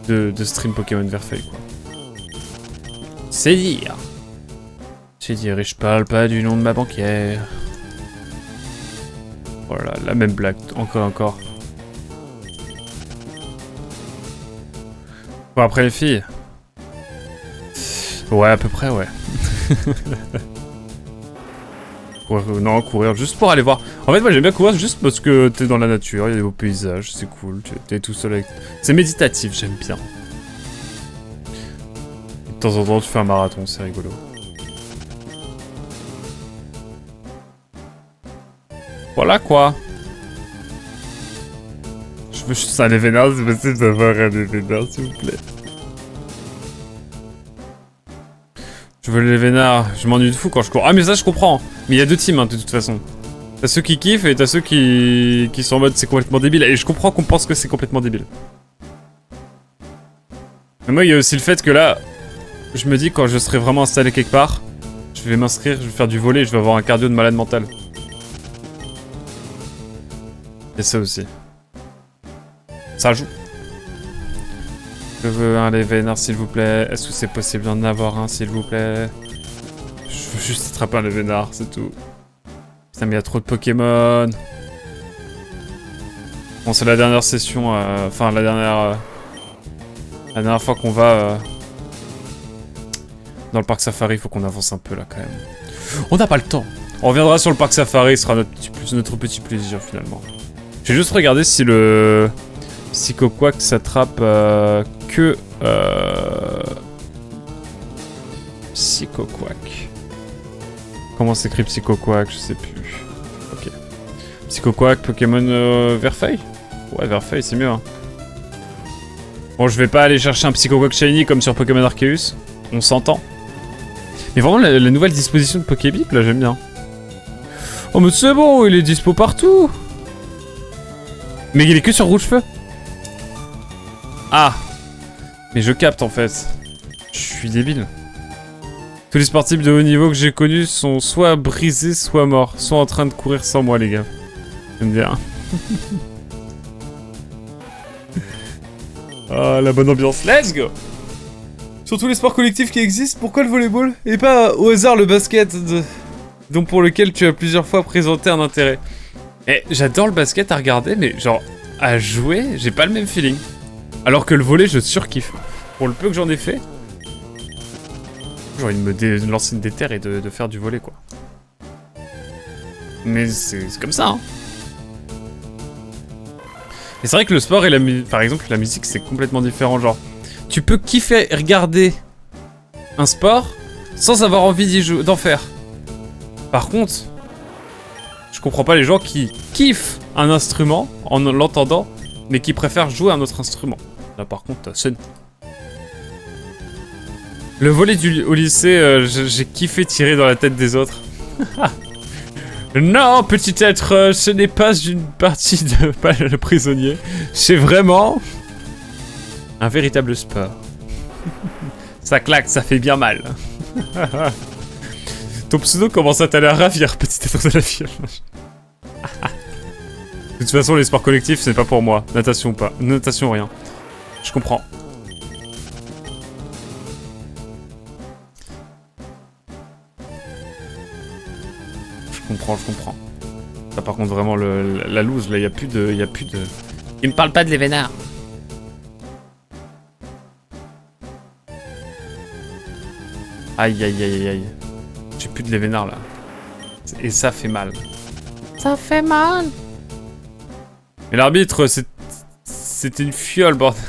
de stream Pokémon Verfeuille, quoi. C'est dire. C'est dire, et je parle pas du nom de ma banquière. Voilà, la même blague, encore. Bon, après les filles. Ouais, à peu près, ouais. Courir juste pour aller voir. En fait, moi j'aime bien courir juste parce que t'es dans la nature, il y a des beaux paysages, c'est cool, t'es tout seul avec... C'est méditatif, j'aime bien. De temps en temps, tu fais un marathon, c'est rigolo. Voilà quoi. Je veux juste un Lévénard, c'est possible d'avoir un Lévénard, s'il vous plaît. Je veux le Lévénard, je m'ennuie de fou quand je cours. Ah mais ça je comprends. Mais il y a deux teams hein, de toute façon. T'as ceux qui kiffent et t'as ceux qui sont en mode c'est complètement débile. Et je comprends qu'on pense que c'est complètement débile. Mais moi il y a aussi le fait que là, je me dis quand je serai vraiment installé quelque part, je vais m'inscrire, je vais faire du volley, je vais avoir un cardio de malade mental. Et ça aussi. Ça joue. Je veux un Lévénard s'il vous plaît. Est-ce que c'est possible d'en avoir un s'il vous plaît? Je veux juste attraper un Lévénard, c'est tout. Putain mais il y a trop de Pokémon. Bon c'est la dernière session, enfin la dernière fois qu'on va dans le parc safari, faut qu'on avance un peu là quand même. On n'a pas le temps. On reviendra sur le parc safari, ce sera notre petit plaisir finalement. Je vais juste regarder si le Psychoquack s'attrape que... Psychoquack. Comment s'écrit Psychoquack? Je sais plus. Ok. Psychoquack, Pokémon Verfeuille? Ouais, Verfeuille, c'est mieux. Hein. Bon, je vais pas aller chercher un Psychoquack Shiny comme sur Pokémon Arceus. On s'entend. Mais vraiment, la nouvelle disposition de Pokébip, là, j'aime bien. Oh, mais c'est bon, il est dispo partout. Mais il est que sur Rouge-Feu. Ah. Mais je capte, en fait. Je suis débile. Tous les sportifs de haut niveau que j'ai connus sont soit brisés, soit morts. Soit en train de courir sans moi, les gars. J'aime bien. Ah, la bonne ambiance. Let's go! Sur tous les sports collectifs qui existent, pourquoi le volleyball? Et pas au hasard le basket, dont pour lequel tu as plusieurs fois présenté un intérêt. Eh, j'adore le basket à regarder, mais genre, à jouer, j'ai pas le même feeling. Alors que le volley, je surkiffe. Pour le peu que j'en ai fait, j'ai envie de me lancer une déterre et de faire du volley, quoi. Mais c'est comme ça, hein. Et c'est vrai que le sport et la musique, par exemple, la musique, c'est complètement différent, genre... Tu peux kiffer regarder un sport sans avoir envie d'en faire. Par contre, je comprends pas les gens qui kiffent un instrument en l'entendant, mais qui préfèrent jouer un autre instrument. Là par contre, c'est... Le volley au lycée, j'ai kiffé tirer dans la tête des autres. Non, petit être, ce n'est pas une partie de pas le prisonnier. C'est vraiment... Un véritable sport. Ça claque, ça fait bien mal. Ton pseudo commence à t'aller à ravir, petit être de la vie. De toute façon, les sports collectifs, c'est pas pour moi. Natation ou pas. Natation, rien. Je comprends. Je comprends. Là, par contre, vraiment, la loose, là, y a plus de... Il me parle pas de les vénards. Aïe, aïe, aïe, aïe. J'ai plus de les vénards, là. Et ça fait mal. Ça fait mal. Mais l'arbitre, c'était une fiole, bordel.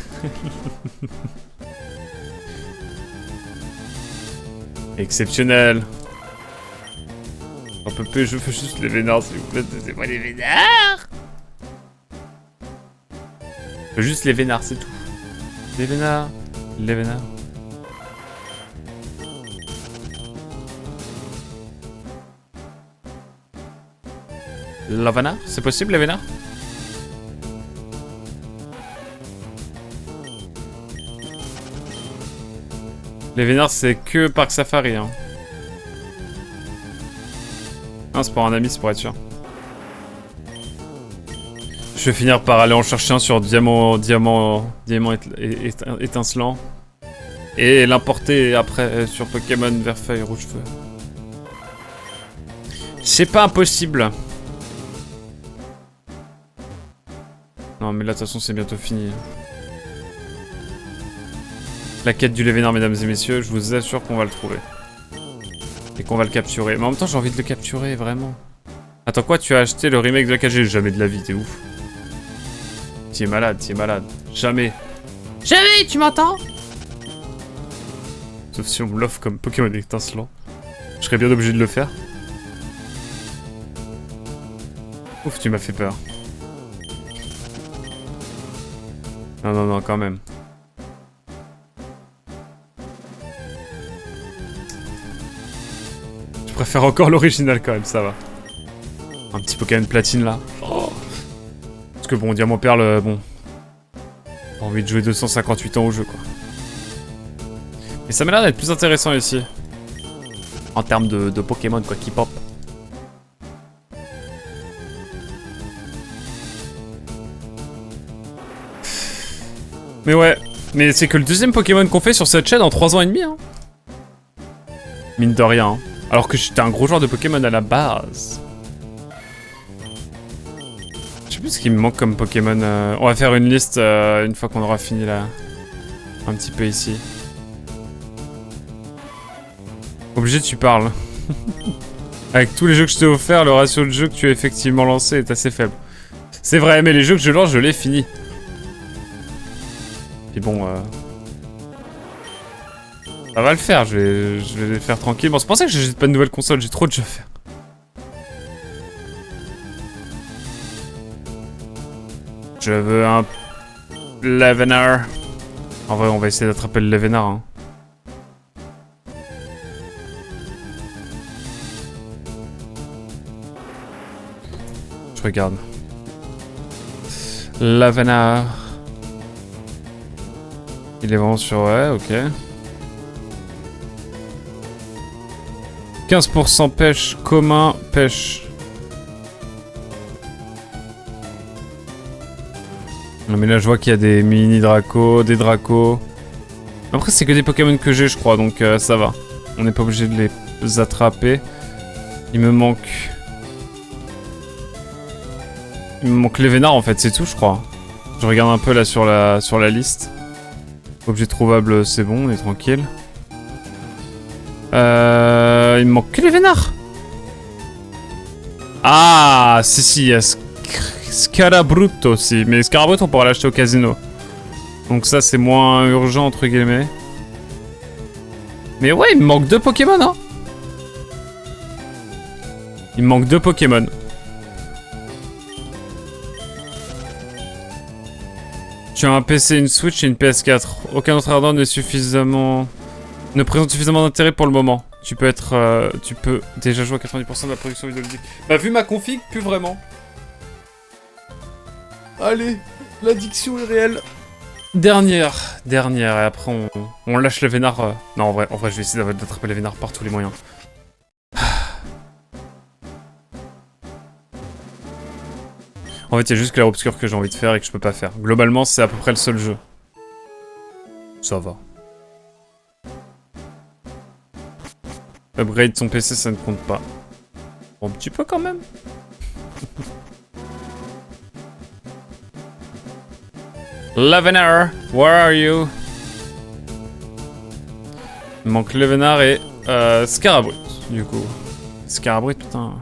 Exceptionnel. Un peu plus, je veux juste les vénards, s'il vous plaît. C'est moi les vénards. Je veux juste les vénards, c'est tout. Les vénards. Les vénards. La vénard? C'est possible, les vénards? Les vénards, c'est que Parc Safari, hein. Non, c'est pour un ami, c'est pour être sûr. Je vais finir par aller en chercher un sur diamant étincelant. Et l'importer après sur Pokémon vert feuille rouge feu. C'est pas impossible. Non mais là de toute façon c'est bientôt fini. La quête du Lévénard, mesdames et messieurs, je vous assure qu'on va le trouver. Et qu'on va le capturer. Mais en même temps j'ai envie de le capturer, vraiment. Attends quoi, tu as acheté le remake de la KG? Jamais de la vie, t'es ouf. Tu es malade, tu es malade. Jamais. Jamais, tu m'entends? Sauf si on me l'offre comme Pokémon étincelant. Je serais bien obligé de le faire. Ouf, tu m'as fait peur. Non, non, non, quand même. Je préfère encore l'original quand même, ça va. Un petit Pokémon platine là. Oh. Parce que bon, Diamant Perle, bon. J'ai envie de jouer 258 ans au jeu quoi. Mais ça m'a l'air d'être plus intéressant ici. En termes de Pokémon quoi, qui pop. Mais ouais, mais c'est que le deuxième Pokémon qu'on fait sur cette chaîne en 3 ans et demi hein. Mine de rien hein. Alors que j'étais un gros joueur de Pokémon à la base. Je sais plus ce qui me manque comme Pokémon. On va faire une liste une fois qu'on aura fini là. Un petit peu ici. Obligé tu parles. Avec tous les jeux que je t'ai offerts, le ratio de jeux que tu as effectivement lancé est assez faible. C'est vrai, mais les jeux que je lance, je les finis. Puis bon, ça va le faire, je vais les faire tranquillement. C'est pour ça que j'achète pas de nouvelle console, j'ai trop de jeux à faire. Je veux un Lévénard. En vrai, on va essayer d'attraper le Lévénard. Hein. Je regarde. Lévénard. Il est vraiment sur... Ouais, ok. 15% pêche, commun, pêche. Non mais là je vois qu'il y a des mini dracos, des dracos. Après c'est que des Pokémon que j'ai je crois, donc ça va. On n'est pas obligé de les attraper. Il me manque... Il me manque les vénards en fait, c'est tout je crois. Je regarde un peu là sur la liste. Objet trouvable, c'est bon, on est tranquille. Il me manque que les vénards. Ah, si, il y a Scarabrut aussi. Mais Scarabrut, on pourra l'acheter au casino. Donc ça, c'est moins urgent, entre guillemets. Mais ouais, il me manque 2 Pokémon, hein. Il me manque 2 Pokémon. Tu as un PC, une Switch et une PS4. Aucun autre hardware ne présente suffisamment d'intérêt pour le moment. Tu peux déjà jouer à 90% de la production vidéoludique. Bah vu ma config, plus vraiment. Allez, l'addiction est réelle. Dernière Dernière, et après on lâche le vénard. Non, en vrai, je vais essayer d'attraper les vénards par tous les moyens. En fait, il y a juste Clair Obscur que j'ai envie de faire et que je peux pas faire. Globalement, c'est à peu près le seul jeu. Ça va. Upgrade son PC, ça ne compte pas. Bon, un petit peu quand même. Levenar, where are you? Il manque Levenar et Scarabrut, du coup. Scarabrut, putain.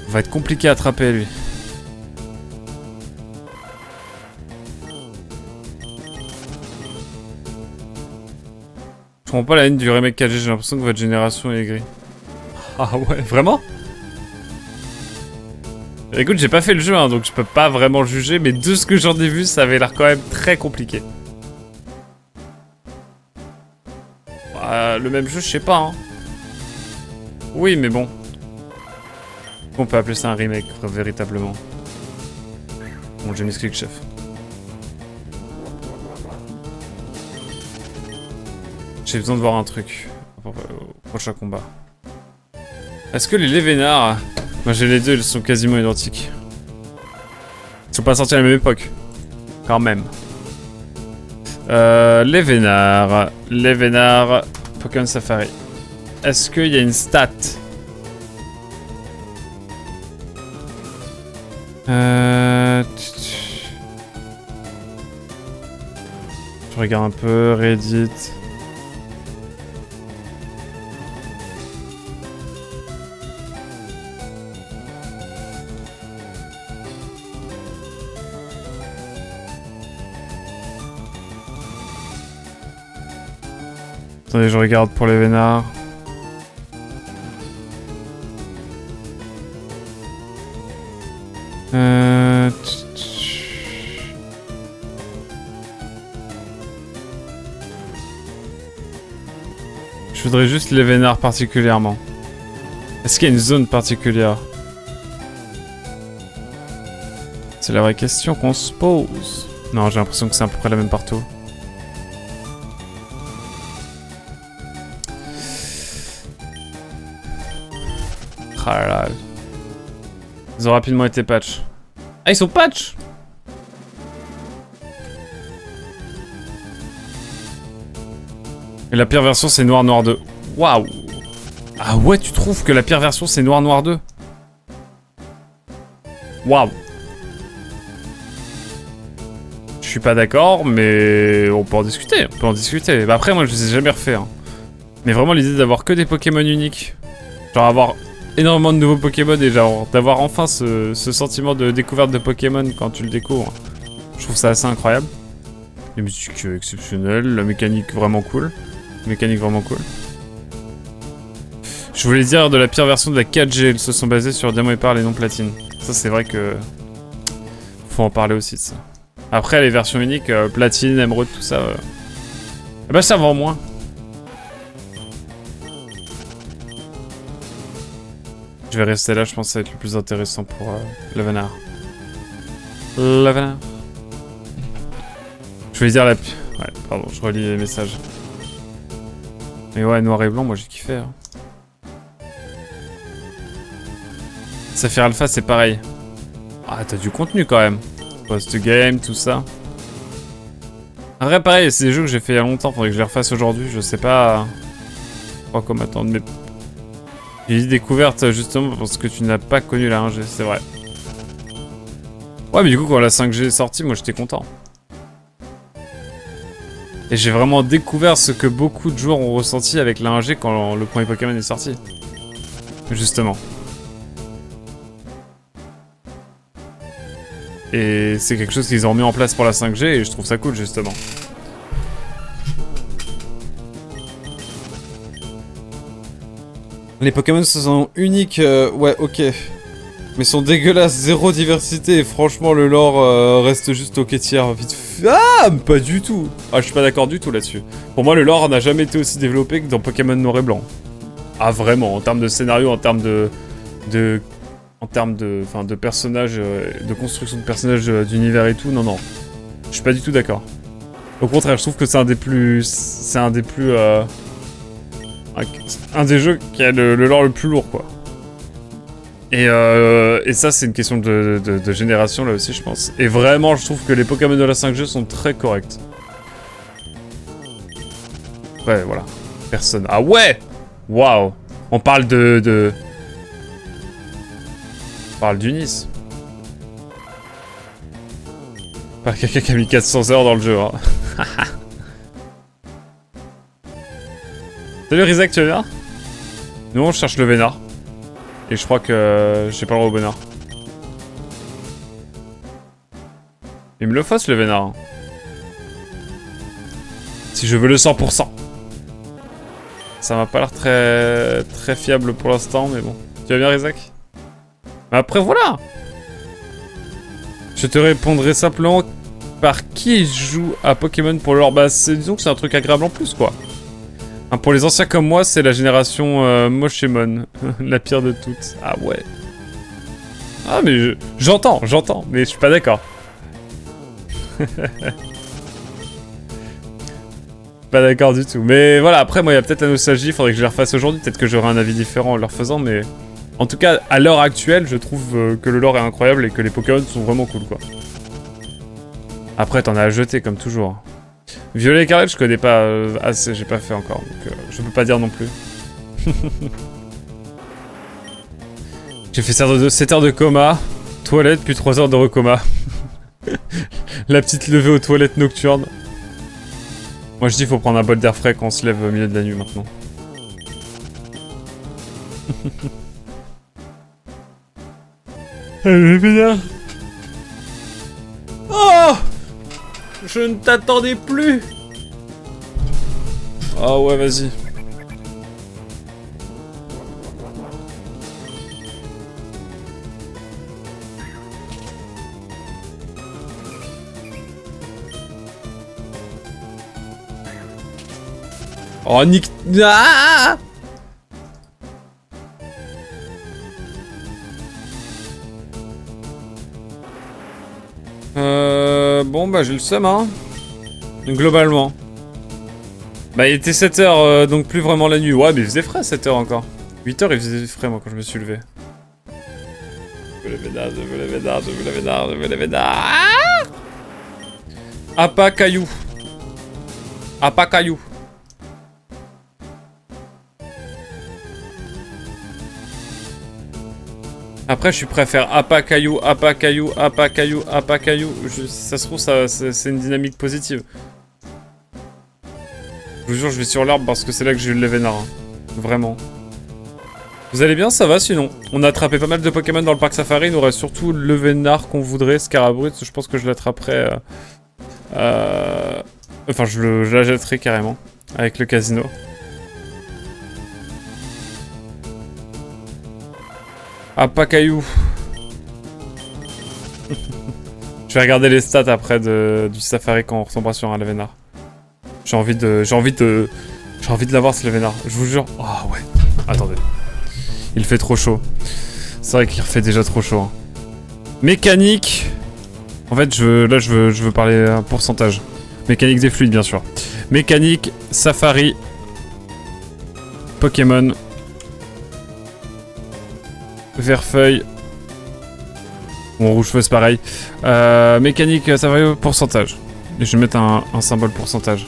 Va être compliqué à attraper, lui. Je comprends pas la haine du remake 4G, j'ai l'impression que votre génération est aigrie. Ah ouais, vraiment? Écoute, j'ai pas fait le jeu, hein, donc je peux pas vraiment juger, mais de ce que j'en ai vu, ça avait l'air quand même très compliqué. Le même jeu, je sais pas, hein. Oui, mais bon. On peut appeler ça un remake, véritablement. Bon, j'ai mis click chef. J'ai besoin de voir un truc au prochain combat. Est-ce que les Levenars... Moi j'ai les deux, ils sont quasiment identiques. Ils sont pas sortis à la même époque. Quand même. Levenars... Pokémon Safari. Est-ce qu'il y a une stat? Je regarde un peu, Reddit... Attendez, je regarde pour les vénards. Je voudrais juste les vénards particulièrement. Est-ce qu'il y a une zone particulière? C'est la vraie question qu'on se pose. Non, j'ai l'impression que c'est à peu près la même partout. Ah là là. Ils ont rapidement été patch. Ah, ils sont patch! Et la pire version, c'est Noir Noir 2. Waouh! Ah ouais, tu trouves que la pire version, c'est Noir Noir 2? Waouh! Je suis pas d'accord, mais on peut en discuter. On peut en discuter. Bah après, moi, je les ai jamais refaits. Hein. Mais vraiment, l'idée d'avoir que des Pokémon uniques. Genre avoir énormément de nouveaux Pokémon et genre d'avoir enfin ce sentiment de découverte de Pokémon quand tu le découvres. Je trouve ça assez incroyable. Les musiques exceptionnelles, la mécanique vraiment cool. Je voulais dire de la pire version de la 4G, ils se sont basés sur Diamant et Perle et non Platine. Ça c'est vrai que... faut en parler aussi de ça. Après les versions uniques, Platine, Emerald, tout ça... bah ça vend moins. Je vais rester là, je pense que ça va être le plus intéressant pour Levenar. Levenar. Je vais dire la... Ouais, pardon, je relis les messages. Mais ouais, noir et blanc, moi j'ai kiffé. Hein. Saphir Alpha, c'est pareil. Ah, t'as du contenu quand même. Post-game, tout ça. En vrai, pareil, c'est des jeux que j'ai fait il y a longtemps, faudrait que je les refasse aujourd'hui, je sais pas... Quoi comme attendre, mais... J'ai dit découverte justement parce que tu n'as pas connu la 1G, c'est vrai. Ouais, mais du coup, quand la 5G est sortie, moi j'étais content. Et j'ai vraiment découvert ce que beaucoup de joueurs ont ressenti avec la 1G quand le premier Pokémon est sorti. Justement. Et c'est quelque chose qu'ils ont mis en place pour la 5G et je trouve ça cool justement. Les Pokémon sont uniques, ouais, ok. Mais sont dégueulasses, zéro diversité et franchement le lore reste juste ok tiers, vite fait. Ah, pas du tout. Ah, je suis pas d'accord du tout là-dessus. Pour moi le lore n'a jamais été aussi développé que dans Pokémon Noir et Blanc. Ah vraiment, en termes de scénario, en termes de personnages, de construction de personnages, d'univers et tout, non. Je suis pas du tout d'accord. Au contraire, je trouve que c'est un des plus... C'est un des plus... un des jeux qui a le lore le plus lourd, quoi. Et ça, c'est une question de génération, là aussi, je pense. Et vraiment, je trouve que les Pokémon de la 5G sont très corrects. Ouais, voilà. Personne... Ah ouais! Waouh! On parle On parle d'Unis. Pas quelqu'un qui a mis 400 heures dans le jeu, hein. Salut Rizak, tu vas bien? Nous on cherche le vénard. Et je crois que j'ai pas le droit au vénard. Il me le fasse le vénard. Hein. Si je veux le 100%. Ça m'a pas l'air très fiable pour l'instant, mais bon. Tu vas bien Rizak? Mais après voilà. Je te répondrai simplement par qui joue à Pokémon pour leur base. Disons que c'est un truc agréable en plus, quoi. Hein, pour les anciens comme moi, c'est la génération Moshemon. La pire de toutes. Ah ouais. Ah mais j'entends, mais je suis pas d'accord. Pas d'accord du tout. Mais voilà, après moi il y a peut-être la nostalgie, faudrait que je les refasse aujourd'hui. Peut-être que j'aurai un avis différent en le refaisant, mais... En tout cas, à l'heure actuelle, je trouve que le lore est incroyable et que les Pokémon sont vraiment cool, quoi. Après, t'en as à jeter, comme toujours. Violet et Carrette, je connais pas assez, j'ai pas fait encore, donc je peux pas dire non plus. J'ai fait 7 heures de coma, toilette, puis 3 heures de recoma. La petite levée aux toilettes nocturnes. Moi je dis faut prendre un bol d'air frais quand on se lève au milieu de la nuit maintenant. Allez, bien. Oh! Je ne t'attendais plus! Ah ouais, vas-y. Oh, Nick... Ah! Bon bah j'ai le seum hein. Globalement. Bah il était 7h donc plus vraiment la nuit. Ouais mais il faisait frais 7h encore. 8h il faisait frais moi quand je me suis levé. Je veux les vénards, je veux les vénards, je veux les vénards, je veux les vénards. Appa caillou. Appa caillou. Après, je suis prêt à faire Appa caillou, Appa caillou, Appa caillou, Appa caillou. Ça se trouve, c'est une dynamique positive. Je vous jure, je vais sur l'arbre parce que c'est là que j'ai eu le vénard. Hein. Vraiment. Vous allez bien? Ça va sinon. On a attrapé pas mal de Pokémon dans le parc Safari. Il nous reste surtout le vénard qu'on voudrait, Scarabrut. Je pense que je l'attraperai. Enfin, je la jetterai carrément. Avec le casino. Appa caillou. Je vais regarder les stats après du Safari quand on retombera sur un Levénard. J'ai envie de l'avoir ce Levénard. Je vous jure. Oh ouais. Attendez. Il fait trop chaud. C'est vrai qu'il fait déjà trop chaud. Hein. Mécanique. En fait, je veux parler pourcentage. Mécanique des fluides, bien sûr. Mécanique, Safari, Pokémon. Vert-feuille. Bon, rouge-feu, c'est pareil. Mécanique, ça va au pourcentage. Et je vais mettre un symbole pourcentage.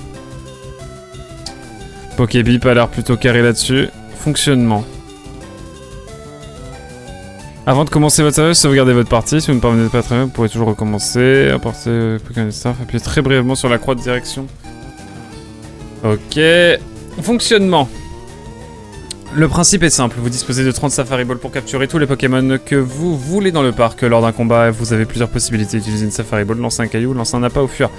Pokébip a l'air plutôt carré là-dessus. Fonctionnement. Avant de commencer votre service, sauvegardez votre partie. Si vous ne parvenez pas très bien, vous pourrez toujours recommencer. Apporter Pokémon Staff. Appuyez très brièvement sur la croix de direction. Ok. Fonctionnement. Le principe est simple, vous disposez de 30 Safari Balls pour capturer tous les Pokémon que vous voulez dans le parc. Lors d'un combat, vous avez plusieurs possibilités d'utiliser une Safari Ball, lancer un caillou, lancer un appât ou fuir.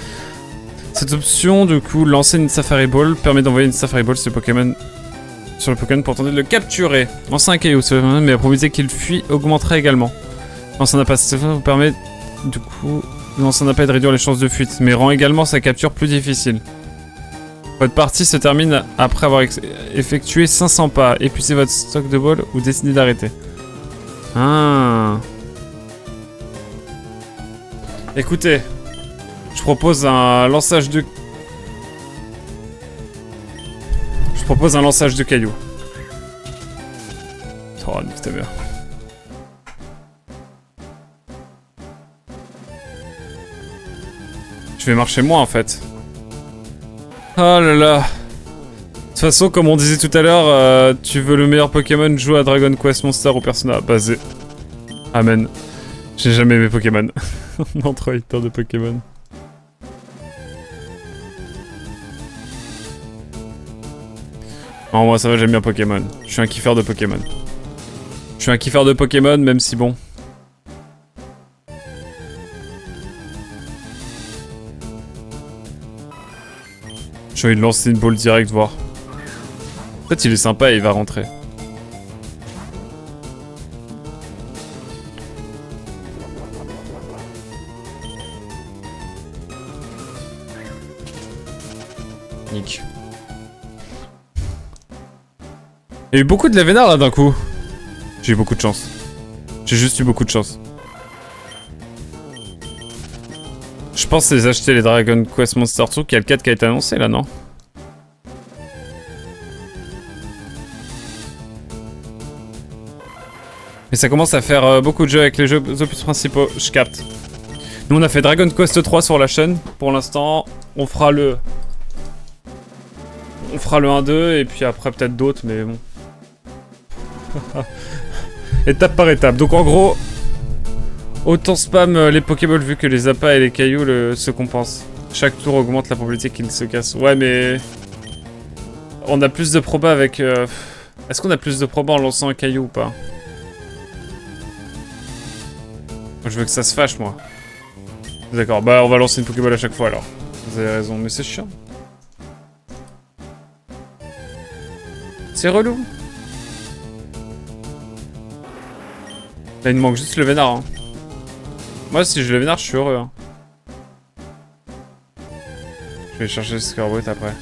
Cette option, du coup, lancer une Safari Ball, permet d'envoyer une Safari Ball sur le Pokémon pour tenter de le capturer. Lancer un caillou, mais la probabilité qu'il fuit augmentera également. Lancer un appât, ça vous permet, du coup, lancer un appât et de réduire les chances de fuite, mais rend également sa capture plus difficile. Votre partie se termine après avoir effectué 500 pas. Épuisez votre stock de balles ou décidez d'arrêter. Ah. Écoutez, Je propose un lançage de... Je propose un lançage de cailloux. Oh, nique ta mère. Je vais marcher moins en fait. Oh là là. De toute façon, comme on disait tout à l'heure, tu veux le meilleur Pokémon, joue à Dragon Quest Monster ou Persona basé. Amen. J'ai jamais aimé Pokémon. Entre haters de Pokémon. Non, moi ça va, j'aime bien Pokémon. Je suis un kiffeur de Pokémon. Je suis un kiffeur de Pokémon, même si bon. J'ai envie de lancer une balle direct, voir. En fait, il est sympa et il va rentrer. Nick. Il y a eu beaucoup de Lavenard là d'un coup. J'ai eu beaucoup de chance. J'ai juste eu beaucoup de chance. Je pense les acheter les Dragon Quest Monster Tour, qu'il y a le 4 qui a été annoncé là, non? Mais ça commence à faire beaucoup de jeux avec les jeux opus principaux, je capte. Nous on a fait Dragon Quest 3 sur la chaîne, pour l'instant. On fera le 1-2 et puis après peut-être d'autres, mais bon. Étape par étape. Donc en gros, autant spam les Pokéballs vu que les appâts et les cailloux se compensent. Chaque tour augmente la probabilité qu'ils se cassent. Ouais, mais on a plus de probas avec... Est-ce qu'on a plus de probas en lançant un caillou ou pas? Je veux que ça se fâche, moi. D'accord, bah on va lancer une Pokéball à chaque fois alors. Vous avez raison, mais c'est chiant. C'est relou. Là, il me manque juste le Vénard. Hein. Moi, si je le Vénard, je suis heureux. Hein. Je vais chercher le Scarbrut après.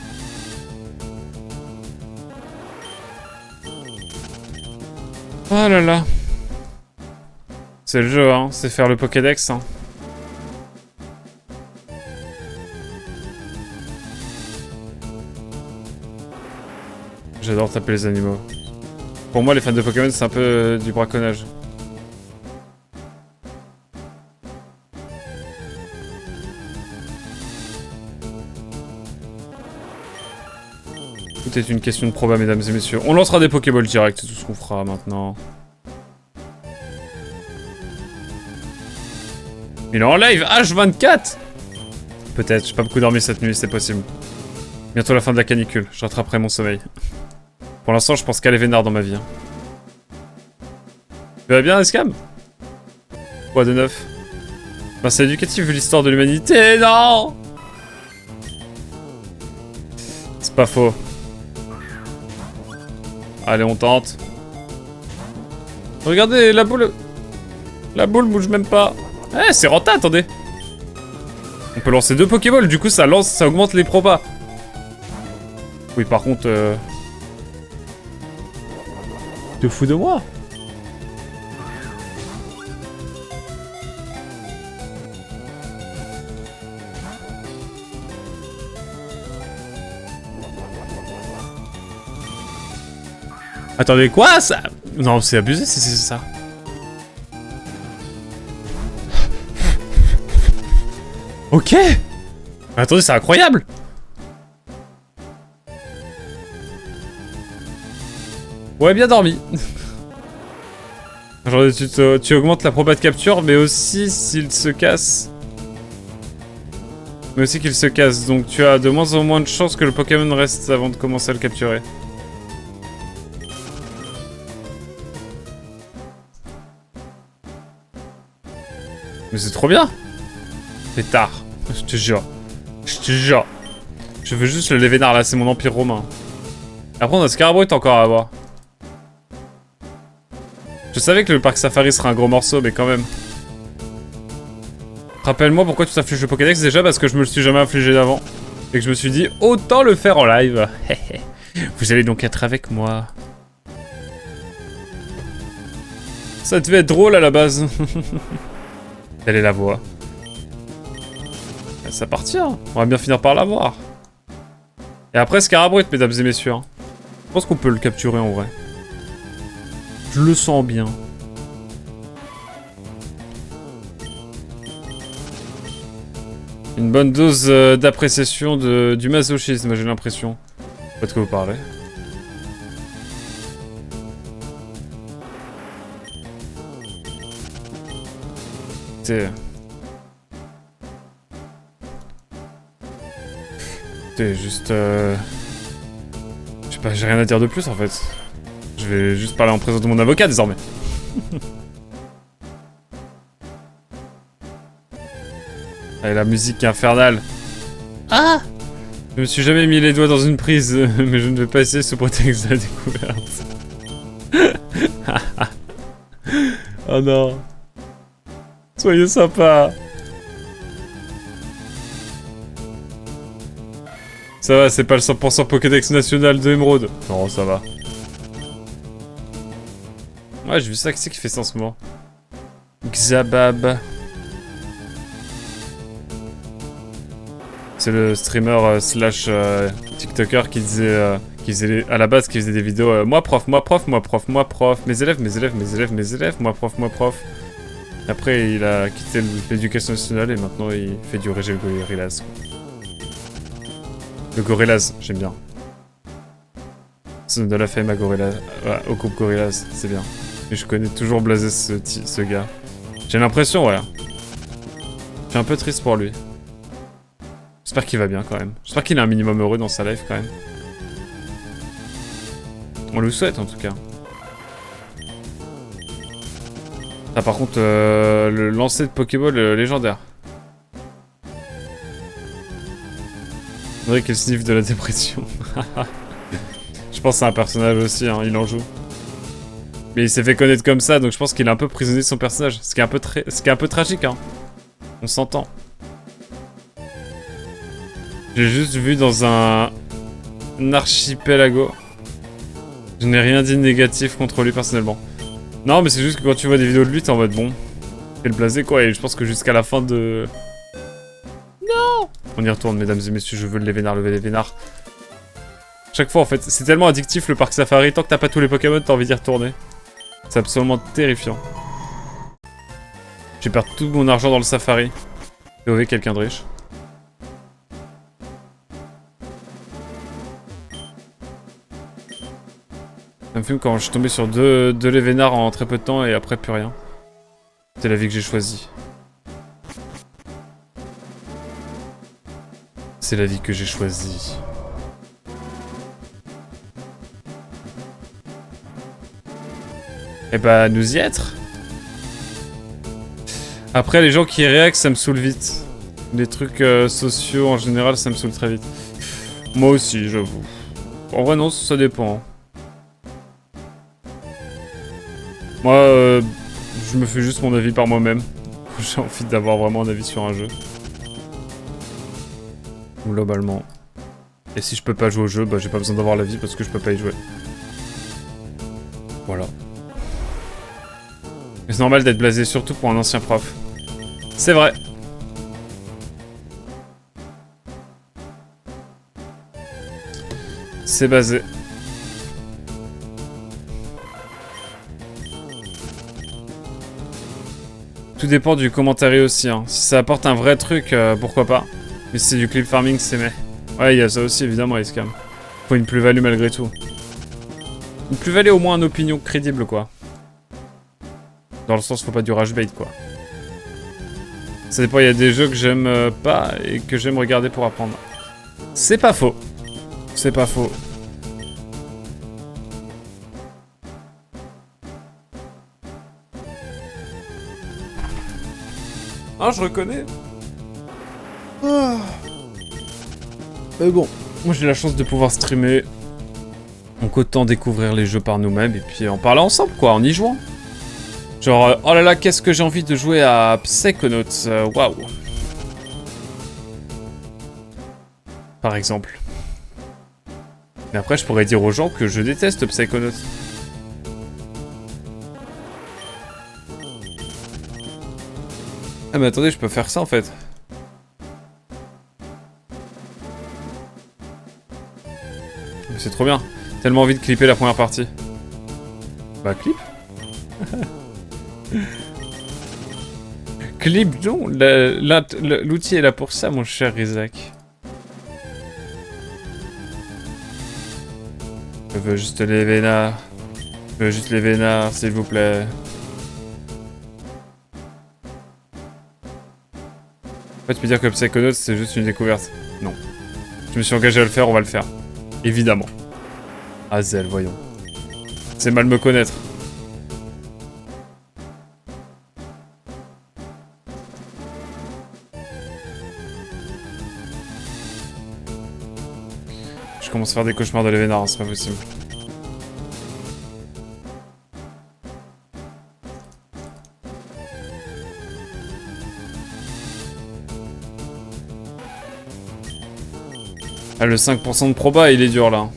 Oh là là. C'est le jeu, hein. C'est faire le Pokédex. Hein. J'adore taper les animaux. Pour moi, les fans de Pokémon, c'est un peu du braconnage. Tout est une question de proba, mesdames et messieurs. On lancera des Pokéballs direct, c'est tout ce qu'on fera maintenant. Il est en live H24. Peut-être, j'ai pas beaucoup dormi cette nuit, c'est possible. Bientôt la fin de la canicule, je rattraperai mon sommeil. Pour l'instant, je pense qu'à les Vénard dans ma vie. Hein. Tu vas bien, Escam? Quoi de neuf? Ben, c'est éducatif vu l'histoire de l'humanité, non! C'est pas faux. Allez, on tente. Regardez, la boule... La boule bouge même pas. Eh, c'est renta, attendez. On peut lancer 2 Pokéballs, du coup ça lance, ça augmente les probas. Oui, par contre... Te fous de moi? Attendez, quoi ça? Non, c'est abusé si c'est ça. Ok. Attendez, c'est incroyable. Ouais, bien dormi. Genre, tu augmentes la proba de capture, mais aussi s'il se casse. Mais aussi qu'il se casse, donc tu as de moins en moins de chances que le Pokémon reste avant de commencer à le capturer. Mais c'est trop bien. C'est tard, je te jure. Je te jure. Je veux juste le Lévénard là, c'est mon empire romain. Après on a Scarbrut encore à avoir. Je savais que le parc Safari serait un gros morceau, mais quand même. Rappelle-moi pourquoi tu t'infliges le Pokédex déjà, parce que je me le suis jamais infligé d'avant. Et que je me suis dit, autant le faire en live. Vous allez donc être avec moi. Ça devait être drôle à la base. Telle est la voix. ça partit, hein. On va bien finir par l'avoir. Et après, Scarabrut, mesdames et messieurs. Hein. Je pense qu'on peut le capturer en vrai. Je le sens bien. Une bonne dose d'appréciation du masochisme, j'ai l'impression. Pas de quoi vous parlez. C'est juste... Je sais pas, j'ai rien à dire de plus en fait. Je vais juste parler en présence de mon avocat désormais. Allez, la musique infernale. Ah! Je me suis jamais mis les doigts dans une prise, mais je ne vais pas essayer sous prétexte de la découverte. Oh non. Soyez sympa. Ça va, c'est pas le 100% Pokédex national de Emeraude. Non, ça va. Ouais, j'ai vu ça, qui c'est qui fait ça en ce moment? Xabab. C'est le streamer slash TikToker qui disait... à la base, qui faisait des vidéos moi prof, moi prof, moi prof, moi prof, mes élèves, mes élèves, mes élèves, mes élèves, moi prof, moi prof. Après, il a quitté l'éducation nationale et maintenant il fait du régime Gorillaz. Le Gorillaz, j'aime bien. Ça donne de la fame à Gorillaz, au groupe Gorillaz, c'est bien. Et je connais toujours blasé ce gars. J'ai l'impression, ouais. Je suis un peu triste pour lui. J'espère qu'il va bien quand même. J'espère qu'il est un minimum heureux dans sa life quand même. On le souhaite en tout cas. Ah par contre, le lancer de Pokéball légendaire. On dirait qu'il sniffe de la dépression. Je pense que c'est un personnage aussi, hein, il en joue. Mais il s'est fait connaître comme ça, donc je pense qu'il est un peu prisonnier de son personnage. Ce qui est un peu tragique, hein. On s'entend. J'ai juste vu dans un archipelago. Je n'ai rien dit de négatif contre lui personnellement. Non, mais c'est juste que quand tu vois des vidéos de lui, t'es en mode bon. Quel blasé quoi, et je pense que jusqu'à la fin de... Non! On y retourne, mesdames et messieurs, je veux lever les vénards. Chaque fois en fait, c'est tellement addictif le parc safari, tant que t'as pas tous les Pokémon, t'as envie d'y retourner. C'est absolument terrifiant. J'ai perdu tout mon argent dans le safari. POV quelqu'un de riche. Ça me fume quand je suis tombé sur deux Lévénards en très peu de temps et après plus rien. C'est la vie que j'ai choisie. C'est la vie que j'ai choisie. Et bah nous y être. Après les gens qui réactent ça me saoule vite. Les trucs sociaux en général ça me saoule très vite. Moi aussi j'avoue. En vrai non ça dépend. Moi je me fais juste mon avis par moi-même. J'ai envie d'avoir vraiment un avis sur un jeu. Globalement. Et si je peux pas jouer au jeu, bah j'ai pas besoin d'avoir l'avis parce que je peux pas y jouer. Voilà. C'est normal d'être blasé, surtout pour un ancien prof. C'est vrai. C'est basé. Tout dépend du commentaire aussi. Hein. Si ça apporte un vrai truc, pourquoi pas. Mais si c'est du clip farming, c'est mais. Ouais, il y a ça aussi, évidemment, les scams. Faut une plus-value malgré tout. Une plus-value, au moins une opinion crédible, quoi. Dans le sens, faut pas du rage bait, quoi. Ça dépend, il y a des jeux que j'aime pas et que j'aime regarder pour apprendre. C'est pas faux. C'est pas faux. Ah, je reconnais. Ah. Mais bon, moi j'ai la chance de pouvoir streamer. Donc autant découvrir les jeux par nous-mêmes et puis en parler ensemble, quoi, en y jouant. Genre, oh là là, qu'est-ce que j'ai envie de jouer à Psychonauts, waouh. Par exemple. Mais après, je pourrais dire aux gens que je déteste Psychonauts. Ah mais attendez, je peux faire ça en fait. C'est trop bien. Tellement envie de clipper la première partie. Bah clip. Clip non. L'outil est là pour ça, mon cher Isaac. Je veux juste les vénards. Je veux juste les vénards, s'il vous plaît. En fait, tu peux dire que Psychonauts, c'est juste une découverte. Non. Je me suis engagé à le faire, on va le faire. Évidemment. Hazel, voyons. C'est mal me connaître. Je commence à faire des cauchemars de l'Evénard, hein, c'est pas possible. Ah, le 5% de proba, il est dur là.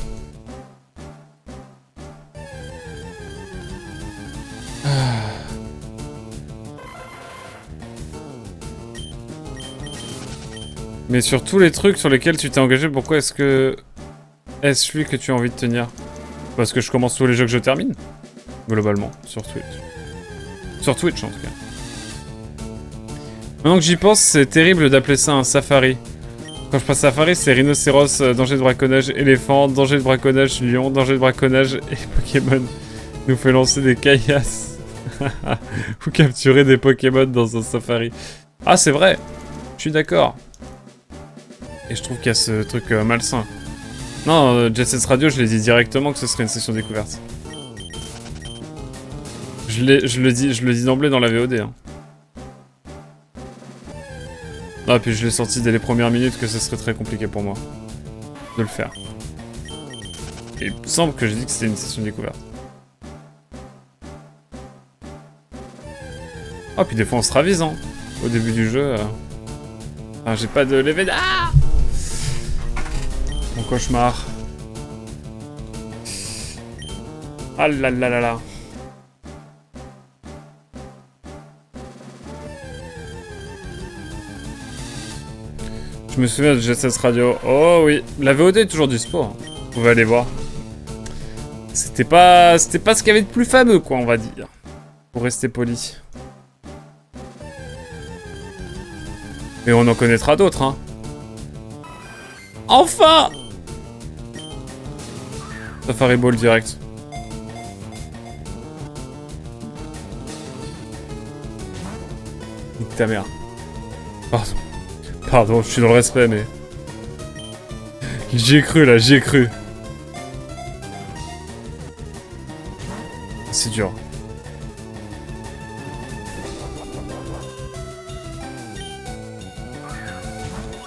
Mais sur tous les trucs sur lesquels tu t'es engagé, pourquoi est-ce que... Est-ce lui que tu as envie de tenir? Parce que je commence tous les jeux que je termine. Globalement, sur Twitch. Sur Twitch en tout cas. Maintenant que j'y pense, c'est terrible d'appeler ça un safari. Quand je passe safari, c'est rhinocéros, danger de braconnage, éléphant, danger de braconnage, lion, danger de braconnage et Pokémon nous fait lancer des caillasses. Ou capturer des Pokémon dans un safari. Ah, c'est vrai. Je suis d'accord. Et je trouve qu'il y a ce truc malsain. Non, Jet Set Radio, je l'ai dit directement que ce serait une session découverte. Je le dis d'emblée dans la VOD. Hein. Ah, puis je l'ai sorti dès les premières minutes que ce serait très compliqué pour moi de le faire. Et il me semble que j'ai dit que c'était une session découverte. Ah, puis des fois on se ravise, hein. Au début du jeu. Ah, j'ai pas de level. Ah, mon cauchemar. Ah là là là là. Je me souviens de Jet Radio. Oh oui, la VOD est toujours dispo. Hein. Vous pouvez aller voir. C'était pas ce qu'il y avait de plus fameux, quoi, on va dire. Pour rester poli. Mais on en connaîtra d'autres, hein. Enfin! Safari Ball direct. Nique ta mère. Pardon. Pardon, je suis dans le respect, mais... J'y ai cru, là, j'y ai cru. C'est dur.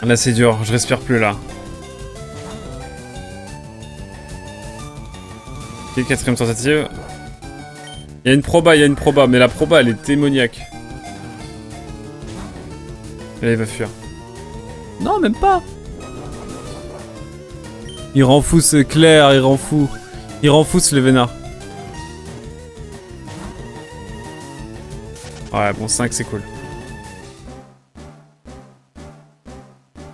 Là, c'est dur, je respire plus, là. Ok, quatrième tentative. Il y a une proba, mais la proba, elle est démoniaque. Et là, il va fuir. Non, même pas. Il rend fou ce Claire, il rend fou. Il rend fou ce Vénard. Ouais, bon, 5 c'est cool.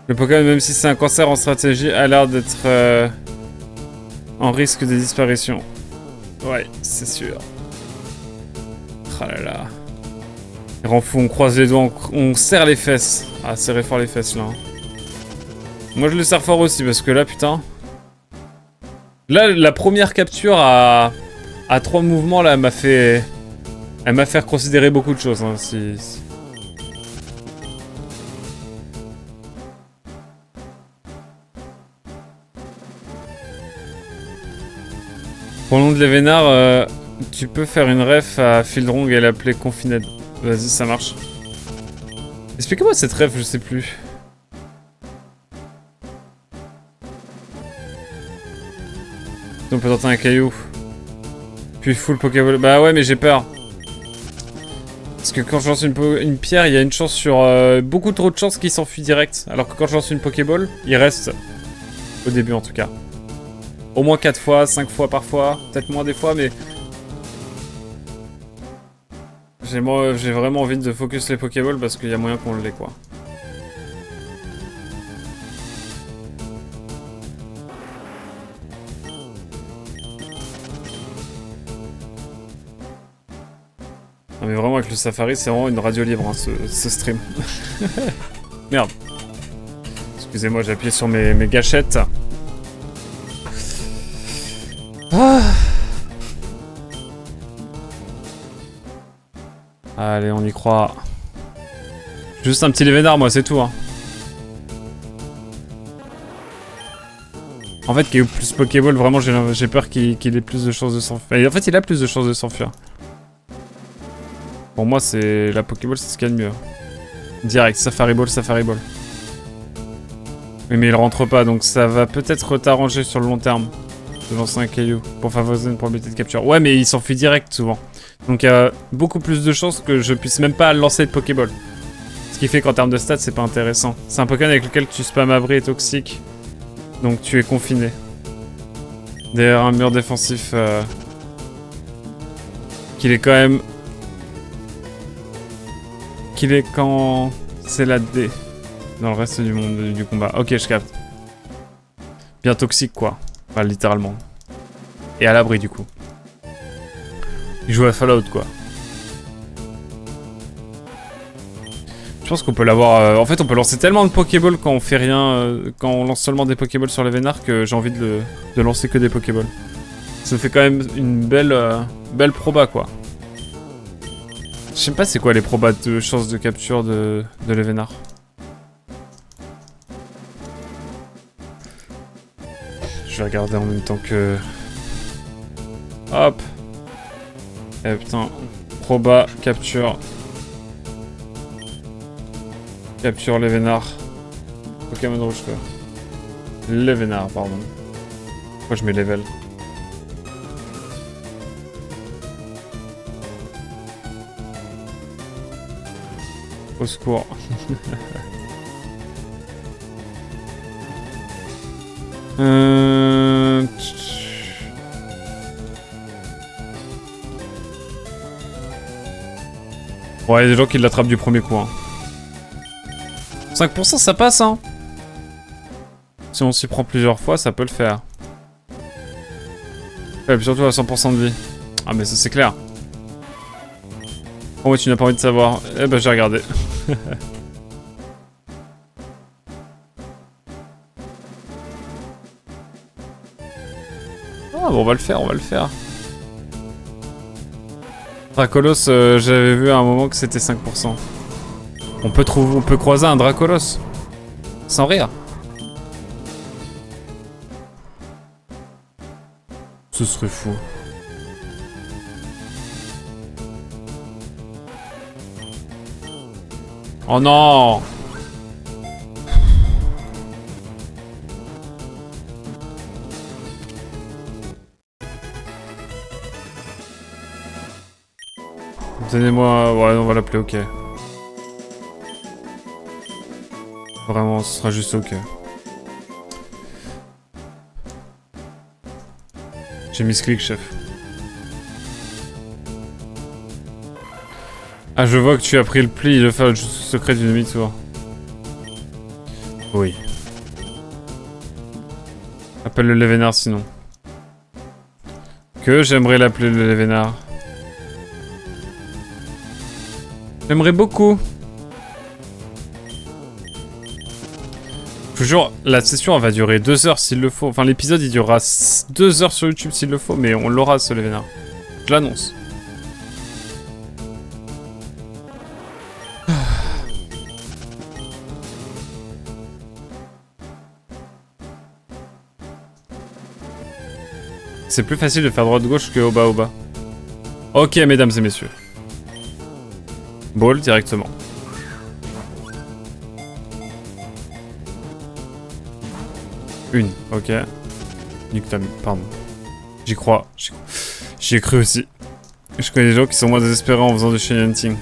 Le Pokémon, même si c'est un cancer en stratégie, a l'air d'être en risque de disparition. Ouais, c'est sûr. Ah là là. Il rend fou, on croise les doigts, on serre les fesses. Ah, serrer fort les fesses là. Hein. Moi je le serre fort aussi parce que là, putain. Là, la première capture à 3 mouvements là, elle m'a fait reconsidérer beaucoup de choses. Hein, Pour le nom de l'Evénard, tu peux faire une ref à Fildrong et l'appeler Confined. Vas-y, ça marche. Expliquez-moi cette ref, je sais plus. On peut tenter un caillou. Puis full Pokéball. Bah ouais, mais j'ai peur. Parce que quand je lance une pierre, il y a une chance sur... beaucoup trop de chances qu'il s'enfuit direct. Alors que quand je lance une Pokéball, il reste. Au début en tout cas. Au moins 4 fois, 5 fois parfois. Peut-être moins des fois, mais... J'ai vraiment envie de focus les Pokéballs parce qu'il y a moyen qu'on l'ait, quoi. Non mais vraiment avec le Safari c'est vraiment une radio libre hein, ce stream. Merde. Excusez-moi j'ai appuyé sur mes gâchettes. Ah. Allez on y croit. Juste un petit Lévénard moi c'est tout hein. En fait qu'il y ait plus Pokéball vraiment j'ai peur qu'il ait plus de chances de s'enfuir. En fait il a plus de chances de s'enfuir. Pour moi c'est la Pokéball c'est ce qu'il y a de mieux. Direct Safari Ball. Oui mais il rentre pas donc ça va peut-être t'arranger sur le long terme. De lancer un caillou pour favoriser une probabilité de capture. Ouais mais il s'enfuit direct souvent. Donc il y a beaucoup plus de chances que je puisse même pas lancer de Pokéball. Ce qui fait qu'en termes de stats c'est pas intéressant. C'est un Pokémon avec lequel tu spam abri et toxique. Donc tu es confiné. Derrière un mur défensif qu'il est quand même... Qu'il est quand... C'est la D. Dans le reste du monde du combat. Ok je capte. Bien toxique quoi. Enfin littéralement. Et à l'abri du coup. Il joue à Fallout quoi. Je pense qu'on peut l'avoir... En fait on peut lancer tellement de Pokéballs quand on fait rien... quand on lance seulement des Pokéballs sur les Vénards que j'ai envie de lancer que des Pokéballs. Ça fait quand même une belle proba quoi. Je sais pas c'est quoi les probas de chance de capture de les Vénards. Je vais regarder en même temps que... Hop. Eh putain. Proba, capture. Capture les Vénards. Pokémon rouge quoi. Les Vénards, pardon. Pourquoi je mets level? Au secours. Ouais, il y a des gens qui l'attrapent du premier coup. Hein. 5% ça passe, hein. Si on s'y prend plusieurs fois, ça peut le faire. Ouais, et puis surtout à 100% de vie. Ah, mais ça c'est clair. Oh, ouais, tu n'as pas envie de savoir. Eh ben, j'ai regardé. Ah, bon, on va le faire, Dracolos, j'avais vu à un moment que c'était 5%. On peut croiser un Dracolos. Sans rire. Ce serait fou. Oh non! Donnez-moi... Ouais, on va l'appeler OK. Vraiment, ce sera juste OK. J'ai mis ce clic, chef. Ah, je vois que tu as pris le pli de faire le secret du demi-tour. Oui. Appelle le Lévénard sinon. Que j'aimerais l'appeler le Lévénard. J'aimerais beaucoup. Je vous jure, la session elle va durer 2 heures s'il le faut. Enfin, l'épisode il durera 2 heures sur YouTube s'il le faut, mais on l'aura ce Lévénard. Je l'annonce. C'est plus facile de faire droite-gauche que haut-bas. Ok, mesdames et messieurs. Ball directement. Une, ok. Nique ta... Pardon. J'y crois. J'y ai cru aussi. Je connais des gens qui sont moins désespérés en faisant du shiny hunting.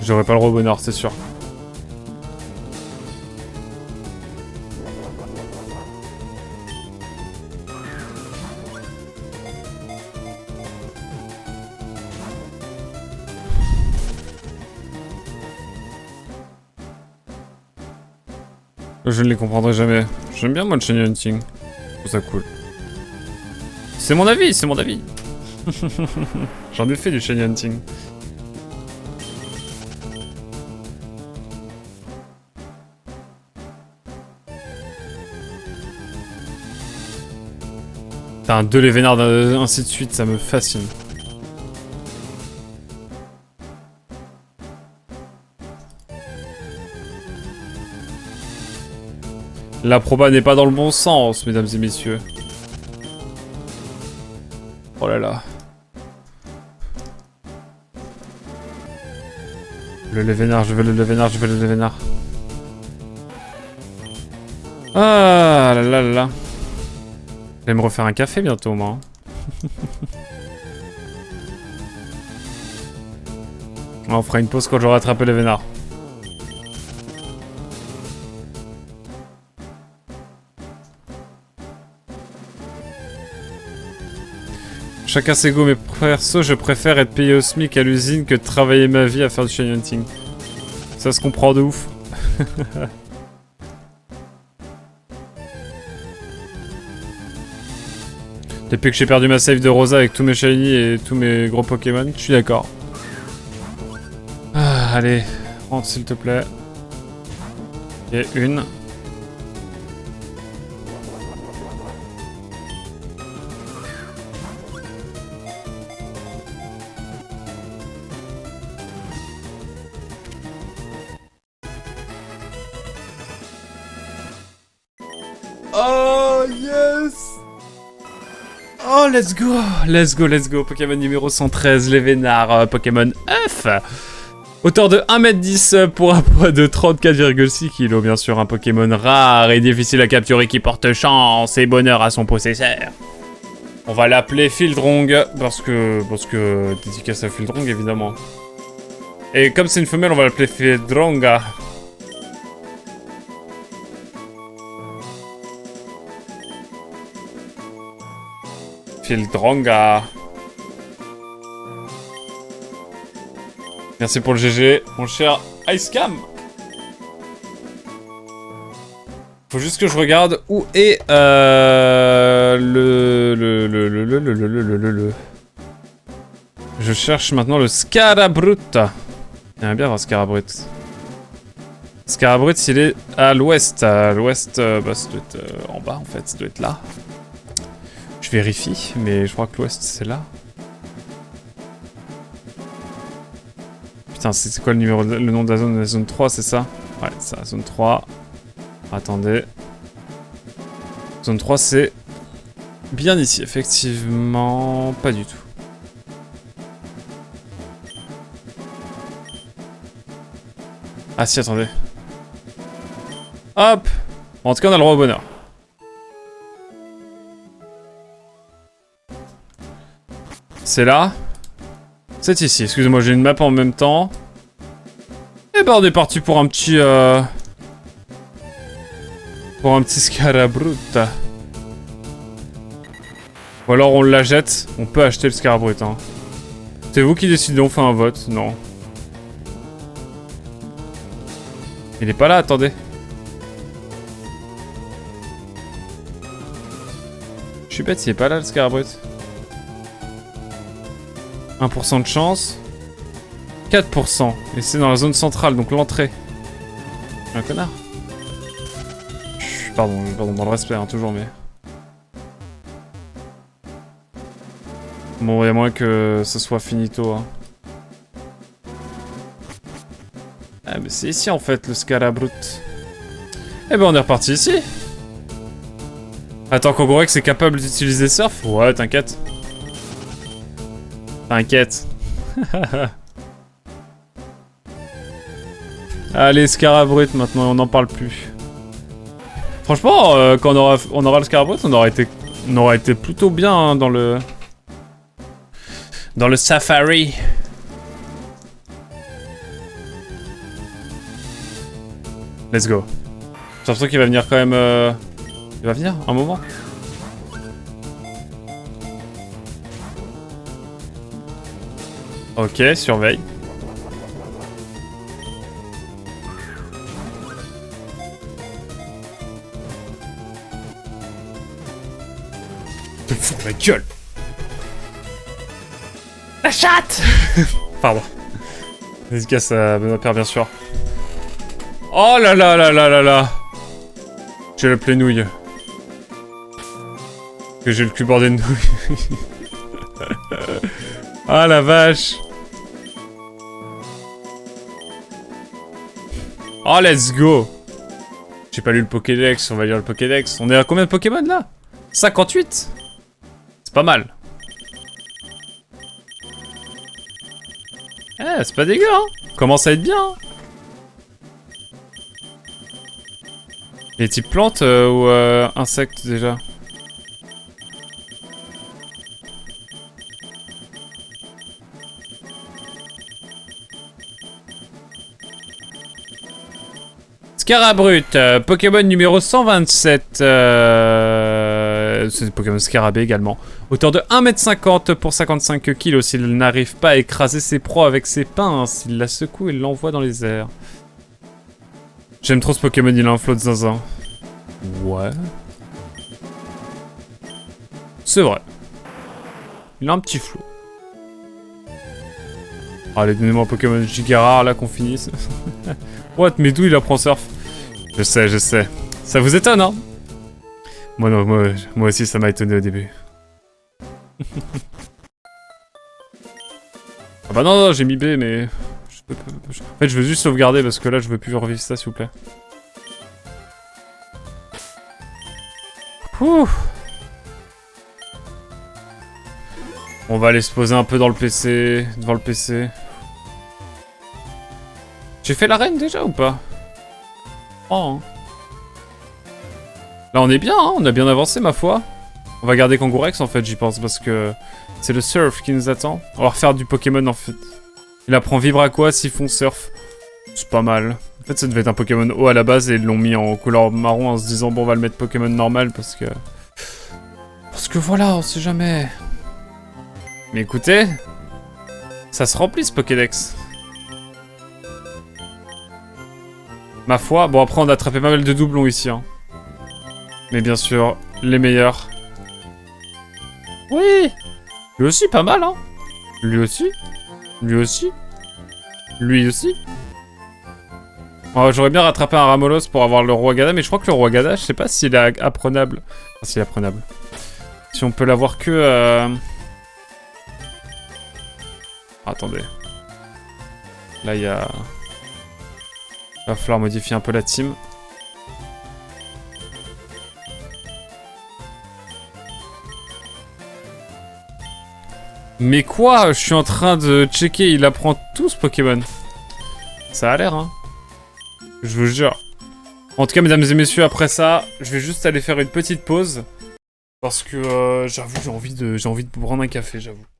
J'aurais pas le rebonheur, c'est sûr. Je ne les comprendrai jamais. J'aime bien moi le shiny hunting. Je trouve ça cool. C'est mon avis, c'est mon avis. J'en ai fait du shiny hunting. T'as un 2 les vénards, ainsi de suite, ça me fascine. La proba n'est pas dans le bon sens, mesdames et messieurs. Oh là là. Le vénard, je veux le vénard, je veux le vénard. Ah là là là. Je vais me refaire un café bientôt, moi. On fera une pause quand j'aurai attrapé le vénard. Chacun ses goûts, mais perso, je préfère être payé au SMIC à l'usine que de travailler ma vie à faire du shiny hunting. Ça se comprend de ouf. Depuis que j'ai perdu ma save de Rosa avec tous mes shiny et tous mes gros Pokémon, je suis d'accord. Ah, allez, rentre s'il te plaît. Et une. Oh yes! Oh let's go! Let's go, let's go! Pokémon numéro 113, les vénards, Pokémon œuf! Hauteur de 1m10 pour un poids de 34,6 kg, bien sûr, un Pokémon rare et difficile à capturer qui porte chance et bonheur à son possesseur. On va l'appeler Fildrong, parce que dédicace à Fildrong, évidemment. Et comme c'est une femelle, on va l'appeler Fildronga. Fildronga. Merci pour le GG, mon cher Icecam. Faut juste que je regarde où est Je cherche maintenant le Scarabrut. J'aimerais bien voir Scarabrut. Scarabrut, il est à l'ouest. À l'ouest, bah ça doit être en bas en fait, ça doit être là. Je vérifie, mais je crois que l'ouest c'est là. Putain, c'est quoi le numéro, le nom de la zone 3, c'est ça? Ouais, c'est la zone 3. Attendez. Zone 3, c'est bien ici, effectivement. Pas du tout. Ah si, attendez. Hop! Bon, en tout cas, on a le droit au bonheur. C'est là. C'est ici. Excusez-moi, j'ai une map en même temps. Et ben, on est parti pour un petit... Pour un petit Scarabrut. Ou alors on la jette. On peut acheter le Scarabrut. Hein. C'est vous qui décidez, on fait un vote. Non. Il est pas là, attendez. Je suis bête, il est pas là le Scarabrut. 1% de chance. 4%. Et c'est dans la zone centrale, donc l'entrée. Un connard. Pardon, dans le respect, hein, toujours, mais... Bon, il y a moins que ce soit finito, hein. Ah, mais c'est ici, en fait, le Scarabrut. Eh ben, on est reparti ici. Attends, Kogorex est capable d'utiliser Surf? Ouais, t'inquiète. T'inquiète. Allez, Scarabrut, maintenant, on n'en parle plus. Franchement, quand on aura le Scarabrut, on aura été plutôt bien hein, dans le safari. Let's go. J'ai l'impression qu'il va venir quand même... Il va venir, un moment. Ok, surveille. Te fous de ma gueule. La chatte. Pardon. Dédicace à Benoît Père, bien sûr. Oh là là là là là là. J'ai la plénouille. Que j'ai le cul bordé de nouilles. Ah la vache. Oh let's go. J'ai pas lu le Pokédex, on va lire le Pokédex. On est à combien de Pokémon là? 58. C'est pas mal. Eh, c'est pas dégueu hein. Commence à être bien hein. Les types plantes ou insectes déjà? Scarabrut, Pokémon numéro 127. C'est Pokémon Scarabée également. Hauteur de 1m50 pour 55 kg. S'il n'arrive pas à écraser ses proies avec ses pinces, il la secoue et l'envoie dans les airs. J'aime trop ce Pokémon, il a un flot de zinzin. Ouais. C'est vrai. Il a un petit flot. Allez, donnez-moi un Pokémon giga rare là qu'on finisse. What, mais d'où il apprend surf? Je sais, je sais. Ça vous étonne, hein? Moi non, moi aussi ça m'a étonné au début. Ah bah non, j'ai mis B, mais... En fait, je veux juste sauvegarder parce que là, je veux plus revivre ça, s'il vous plaît. Ouh. On va aller se poser un peu dans le PC, devant le PC. J'ai fait l'arène déjà ou pas? Oh. Hein. Là, on est bien, hein, on a bien avancé, ma foi. On va garder Kangourex, en fait, j'y pense, parce que c'est le surf qui nous attend. On va refaire du Pokémon, en fait. Il apprend Vibraqua, Siphon, Surf. C'est pas mal. En fait, ça devait être un Pokémon haut à la base et ils l'ont mis en couleur marron en se disant, bon, on va le mettre Pokémon normal, parce que... Parce que voilà, on sait jamais. Mais écoutez, ça se remplit, ce Pokédex. Ma foi, bon, après, on a attrapé pas mal de doublons ici, hein. Mais bien sûr, les meilleurs. Oui! Lui aussi, pas mal, hein. Lui aussi. Lui aussi. Lui aussi. Oh, j'aurais bien rattrapé un Ramolos pour avoir le Roi Gada, mais je crois que le Roi Gada, je sais pas s'il est apprenable. Enfin, s'il est apprenable. Si on peut l'avoir que... Attendez. Là, il y a... Il va falloir modifier un peu la team. Mais quoi? Je suis en train de checker, il apprend tout ce Pokémon. Ça a l'air, hein. Je vous jure. En tout cas, mesdames et messieurs, après ça, je vais juste aller faire une petite pause. Parce que, j'avoue, j'ai envie de prendre un café, j'avoue.